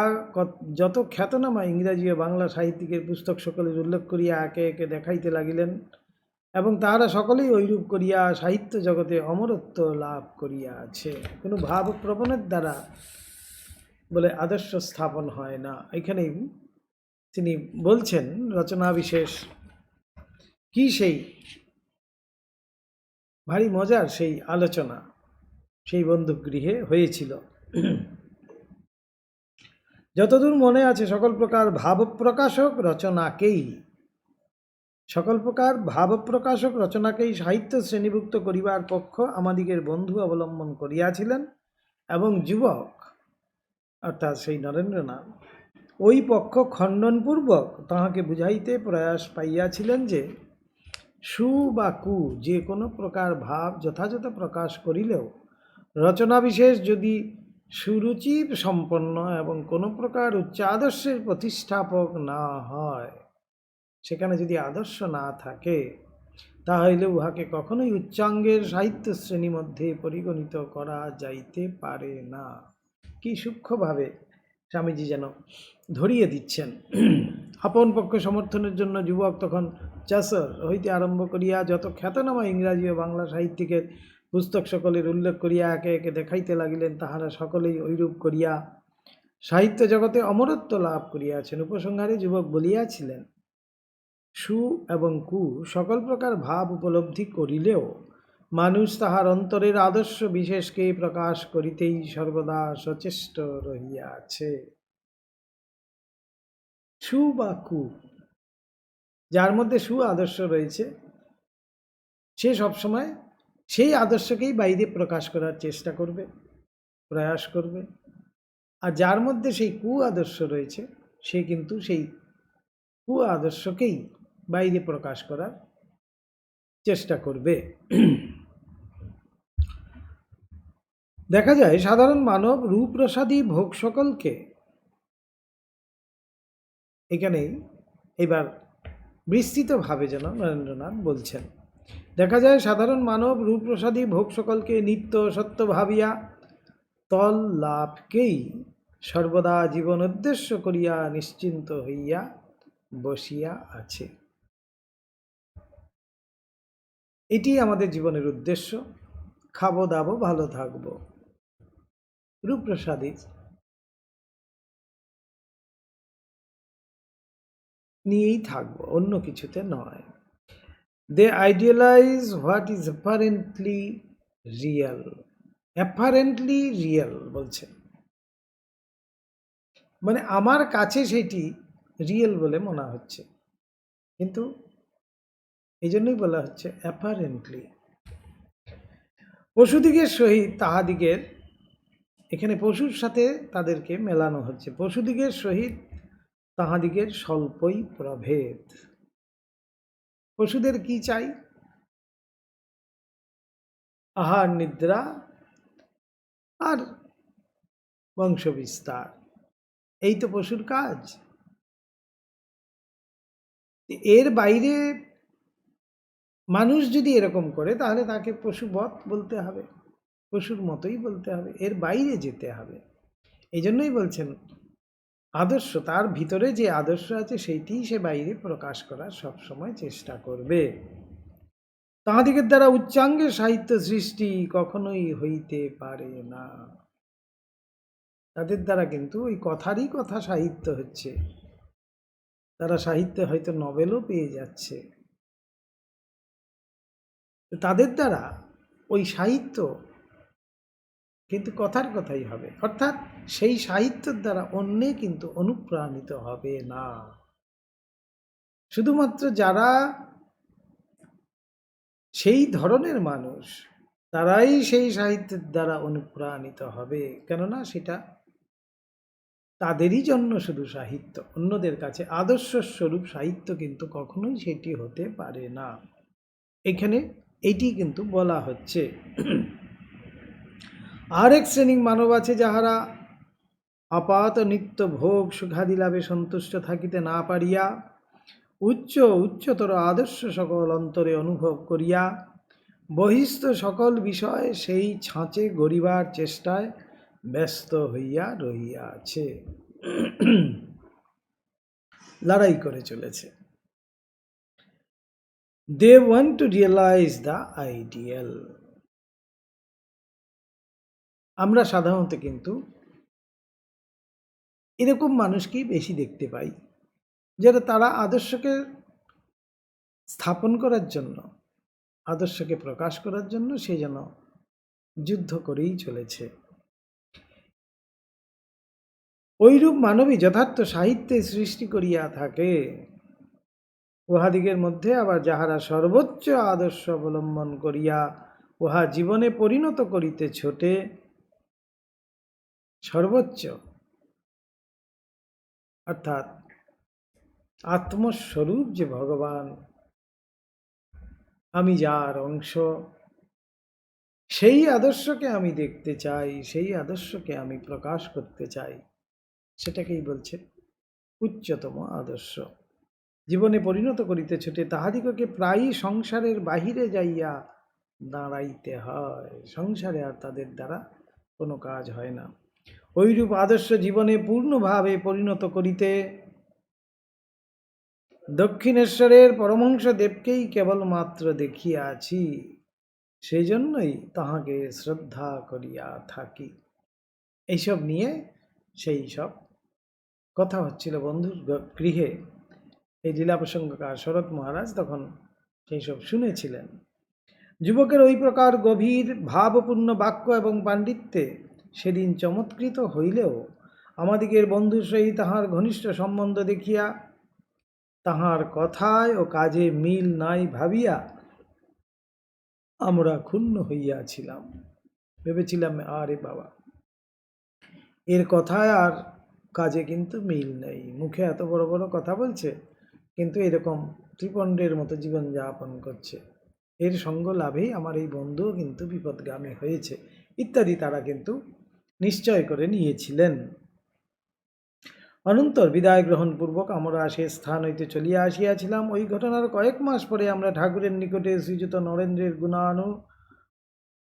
যত খ্যাতনামা ইংরাজি ও বাংলা সাহিত্যিকের পুস্তক সকলের উল্লেখ করিয়া একে একে দেখাইতে লাগিলেন, এবং তাহারা সকলেই ঐরূপ করিয়া সাহিত্য জগতে অমরত্ব লাভ করিয়াছে। কোনো ভাবপ্রবণের দ্বারা বলে আদর্শ স্থাপন হয় না। এখানেই তিনি বলছেন রচনা বিশেষ কি সেই ভারী মজার সেই আলোচনা সেই বন্ধুগৃহে হয়েছিল। যতদূর মনে আছে সকল প্রকার ভাবপ্রকাশক রচনাকেই সাহিত্য শ্রেণীভুক্ত করিবার পক্ষ আমাদিগের বন্ধু অবলম্বন করিয়াছিলেন, এবং যুবক অর্থাৎ সেই নরেন্দ্রনাথ ওই পক্ষ খণ্ডনপূর্বক তাহাকে বুঝাইতে প্রয়াস পাইয়াছিলেন যে সু বা কু যে কোনো প্রকার ভাব যথাযথ প্রকাশ করিলেও রচনা বিশেষ যদি সুরুচি সম্পন্ন এবং কোনো প্রকার উচ্চাদর্শের প্রতিষ্ঠাপক না হয়, সেখানে যদি আদর্শ না থাকে তাহলে উহাকে কখনোই উচ্চাঙ্গের সাহিত্য শ্রেণী মধ্যে পরিগণিত করা যাইতে পারে না। কি সূক্ষ্মভাবে স্বামীজি যেন ধরিয়ে দিচ্ছেন। আপন পক্ষ সমর্থনের জন্য যুবক তখন চাষর হইতে আরম্ভ করিয়া যত খ্যাতনামা ইংরাজি ও বাংলা সাহিত্যিকের পুস্তক সকলের উল্লেখ করিয়া একে একে দেখাইতে লাগিলেন, তাহারা সকলেই ঐরূপ করিয়া সাহিত্য জগতে অমরত্ব লাভ করিয়াছেন। উপসংহারে যুবক বলিয়াছিলেন, সু এবং কু সকল প্রকার ভাব উপলব্ধি করিলেও মানুষ তাহার অন্তরের আদর্শ বিশেষকে প্রকাশ করিতেই সর্বদা সচেষ্ট রহিয়াছে। সু বা কু, যার মধ্যে সু আদর্শ রয়েছে সে সবসময় সেই আদর্শকেই বাইরে প্রকাশ করার চেষ্টা করবে, প্রয়াস করবে। আর যার মধ্যে সেই কু আদর্শ রয়েছে সে কিন্তু সেই কু আদর্শকেই বাইরে প্রকাশ করার চেষ্টা করবে। দেখা যায় সাধারণ মানব রূপরসাদী ভোগ সকলকে, এখানেই এবার বিস্তৃতভাবে যেন নরেন্দ্রনাথ বলছেন, দেখা যায় সাধারণ মানব রূপরসাদী ভোগ সকলকে নিত্য সত্য ভাবিয়া তল লাভকেই সর্বদা জীবন উদ্দেশ্য করিয়া নিশ্চিন্ত হইয়া বসিয়া আছে। এটি আমাদের জীবনের উদ্দেশ্য। খাবো দাবো ভালো থাকবো, রূপরসাদী নিয়েই থাকবো, অন্য কিছুতে নয়। They idealize what is apparently real. Apparently real বলছে, মানে আমার কাছে সেটি রিয়েল বলে মনে হচ্ছে, কিন্তু এই জন্যই বলা হচ্ছে অ্যাপারেন্টলি। পশুদিগের সহিত তাহাদিগের, এখানে পশুর সাথে তাদেরকে মেলানো হচ্ছে, পশুদিগের সহিত তাহাদিগের স্বল্পই প্রভেদ। পশুদের কি চাই? আহার নিদ্রা আর বংশ বিস্তার, এই তো পশুর কাজ। এর বাইরে মানুষ যদি এরকম করে তাহলে তাকে পশুবৎ বলতে হবে, পশুর মতোই বলতে হবে, এর বাইরে যেতে হবে। এই জন্যই বলছেন আদর্শ, তার ভিতরে যে আদর্শ আছে সেইটিই সে বাইরে প্রকাশ করার সবসময় চেষ্টা করবে। তাঁহাদিগের দ্বারা উচ্চাঙ্গের সাহিত্য সৃষ্টি কখনোই হইতে পারে না। তাদের দ্বারা কিন্তু ওই কথারই কথা সাহিত্য হচ্ছে, তারা সাহিত্যে হয়তো নোবেলও পেয়ে যাচ্ছে, তাদের দ্বারা ওই সাহিত্য কিন্তু কথার কথাই হবে, অর্থাৎ সেই সাহিত্যের দ্বারা অন্যে কিন্তু অনুপ্রাণিত হবে না। শুধুমাত্র যারা সেই ধরনের মানুষ তারাই সেই সাহিত্যের দ্বারা অনুপ্রাণিত হবে, কেননা সেটা তাদেরই জন্য শুধু সাহিত্য, অন্যদের কাছে আদর্শ স্বরূপ সাহিত্য কিন্তু কখনোই সেটি হতে পারে না। এখানে এটি কিন্তু বলা হচ্ছে। আরেক শ্রেণীর মানব আছে যাহারা আপাত নিত্য ভোগ সুখাদি লাভে সন্তুষ্ট থাকিতে না পারিয়া উচ্চতর আদর্শ সকল অন্তরে অনুভব করিয়া বহিস্থ সকল বিষয় সেই ছাঁচে গড়িবার চেষ্টায় ব্যস্ত হইয়া রহিয়াছে, লড়াই করে চলেছে। They want to realize the ideal. আমরা সাধারণত কিন্তু এরকম মানুষকেই বেশি দেখতে পাই, যারা তারা আদর্শকে স্থাপন করার জন্য, আদর্শকে প্রকাশ করার জন্য সে যেন যুদ্ধ করেই চলেছে। ঐরূপ মানবী যথার্থ সাহিত্যে সৃষ্টি করিয়া থাকে। উহাদিগের মধ্যে আবার যাহারা সর্বোচ্চ আদর্শ অবলম্বন করিয়া উহা জীবনে পরিণত করিতে ছোটে, সর্বোচ্চ অর্থাৎ আত্মস্বরূপ যে ভগবান, আমি যার অংশ, সেই আদর্শকে আমি দেখতে চাই, সেই আদর্শকে আমি প্রকাশ করতে চাই, সেটাকেই বলছে উচ্চতম আদর্শ। জীবনে পরিণত করিতে ছুটে তাহাদিগকে প্রায়ই সংসারের বাহিরে যাইয়া দাঁড়াইতে হয়, সংসারে আর তাদের দ্বারা কোনো কাজ হয় না। ঐরূপ আদর্শ জীবনে পূর্ণভাবে পরিণত করিতে দক্ষিণেশ্বরের পরমহংস দেবকেই কেবলমাত্র দেখিয়াছি, সেই জন্যই তাহাকে শ্রদ্ধা করিয়া থাকি। এইসব নিয়ে সেই সব কথা হচ্ছিল বন্ধুর গৃহে। এই লীলা প্রসঙ্গকার শরৎ মহারাজ তখন সেই সব শুনেছিলেন। যুবকের ওই প্রকার গভীর ভাবপূর্ণ বাক্য এবং পাণ্ডিত্যে সেদিন চমৎকৃত হইলেও আমাদিগের বন্ধুর সহিত তাহার ঘনিষ্ঠ সম্বন্ধ দেখিয়া তাহার কথায় ও কাজে মিল নাই ভাবিয়া আমরা ক্ষুণ্ণ হইয়াছিলাম। ভেবেছিলাম আরে বাবা, এর কথায় আর কাজে কিন্তু মিল নেই, মুখে এত বড় বড় কথা বলছে কিন্তু এরকম ত্রিপণ্ডের মতো জীবনযাপন করছে, এর সঙ্গ লাভেই আমার এই বন্ধুও কিন্তু বিপদগামী হয়েছে, ইত্যাদি তারা কিন্তু নিশ্চয় করে নিয়েছিলেন। অনন্তর বিদায় গ্রহণ পূর্বক আমরা সে স্থান হইতে চলিয়া আসিয়াছিলাম। ওই ঘটনার কয়েক মাস পরে আমরা ঠাকুরের নিকটে শ্রীযুত নরেন্দ্রের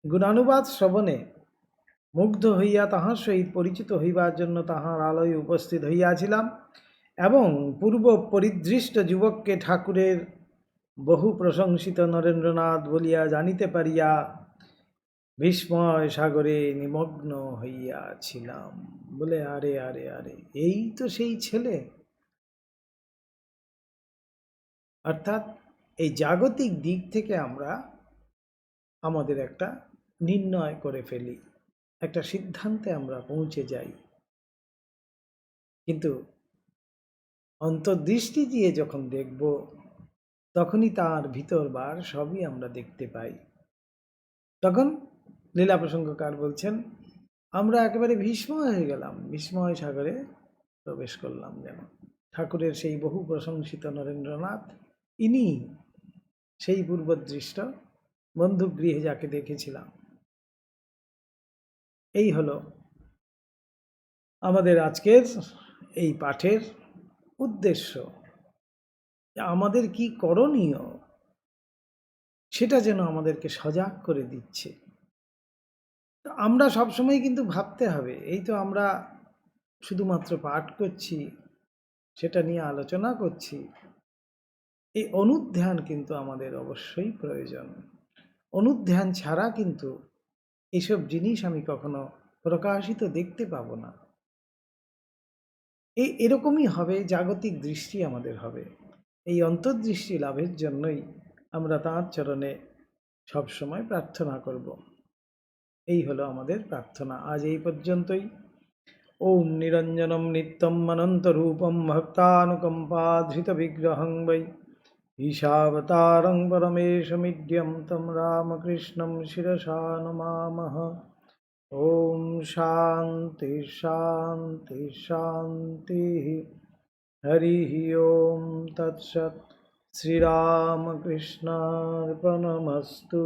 গুণানুবাদ শ্রবণে মুগ্ধ হইয়া তাহার সহিত পরিচিত হইবার জন্য তাহার আলয়ে উপস্থিত হইয়াছিলাম এবং পূর্ব পরিদৃষ্ট যুবককে ঠাকুরের বহু প্রশংসিত নরেন্দ্রনাথ বলিয়া জানিতে পারিয়া বিস্ময় সাগরে নিমগ্ন হইয়াছিলাম। বলে আরে আরে আরে, এই তো সেই ছেলে। অর্থাৎ এই জাগতিক দিক থেকে আমরা আমাদের একটা নির্ণয় করে ফেলি, একটা সিদ্ধান্তে আমরা পৌঁছে যাই, কিন্তু অন্তর্দৃষ্টি দিয়ে যখন দেখব তখনই তার ভিতর বার সবই আমরা দেখতে পাই। তখন লীলা প্রসঙ্গকার বলছেন আমরা একেবারে বিস্ময় হয়ে গেলাম, বিস্ময় সাগরে প্রবেশ করলাম, যেন ঠাকুরের সেই বহু প্রশংসিত নরেন্দ্রনাথ ইনি সেই পূর্বদৃষ্ট বন্ধুগৃহে যাকে দেখেছিলাম। এই হলো আমাদের আজকের এই পাঠের উদ্দেশ্য যে আমাদের কি করণীয় সেটা যেন আমাদেরকে সজাগ করে দিচ্ছে। তো আমরা সবসময় কিন্তু ভাবতে হবে, এই তো আমরা শুধুমাত্র পাঠ করছি, সেটা নিয়ে আলোচনা করছি, এই অনুধ্যান কিন্তু আমাদের অবশ্যই প্রয়োজন। অনুধ্যান ছাড়া কিন্তু এসব জিনিস আমি কখনো প্রকাশিত দেখতে পাবো না। এরকমই হবে, জাগতিক দৃষ্টি আমাদের হবে। এই অন্তর্দৃষ্টি লাভের জন্যই আমরা তাঁর চরণে সবসময় প্রার্থনা করব। এই হলো আমাদের প্রার্থনা। আজ এই পর্যন্তই। ওম নিরঞ্জনম নিত্যম অনন্তরূপম ভক্তানুকম্পাধৃতবিগ্রহং বৈ ঈশাবতারং পরমেশমিড্যম তম রামকৃষ্ণম শিরসা নমামঃ। ওম শান্তি শান্তি শান্তি। হরি ওম তৎসৎ। শ্রীরামকৃষ্ণার্পণমস্তু।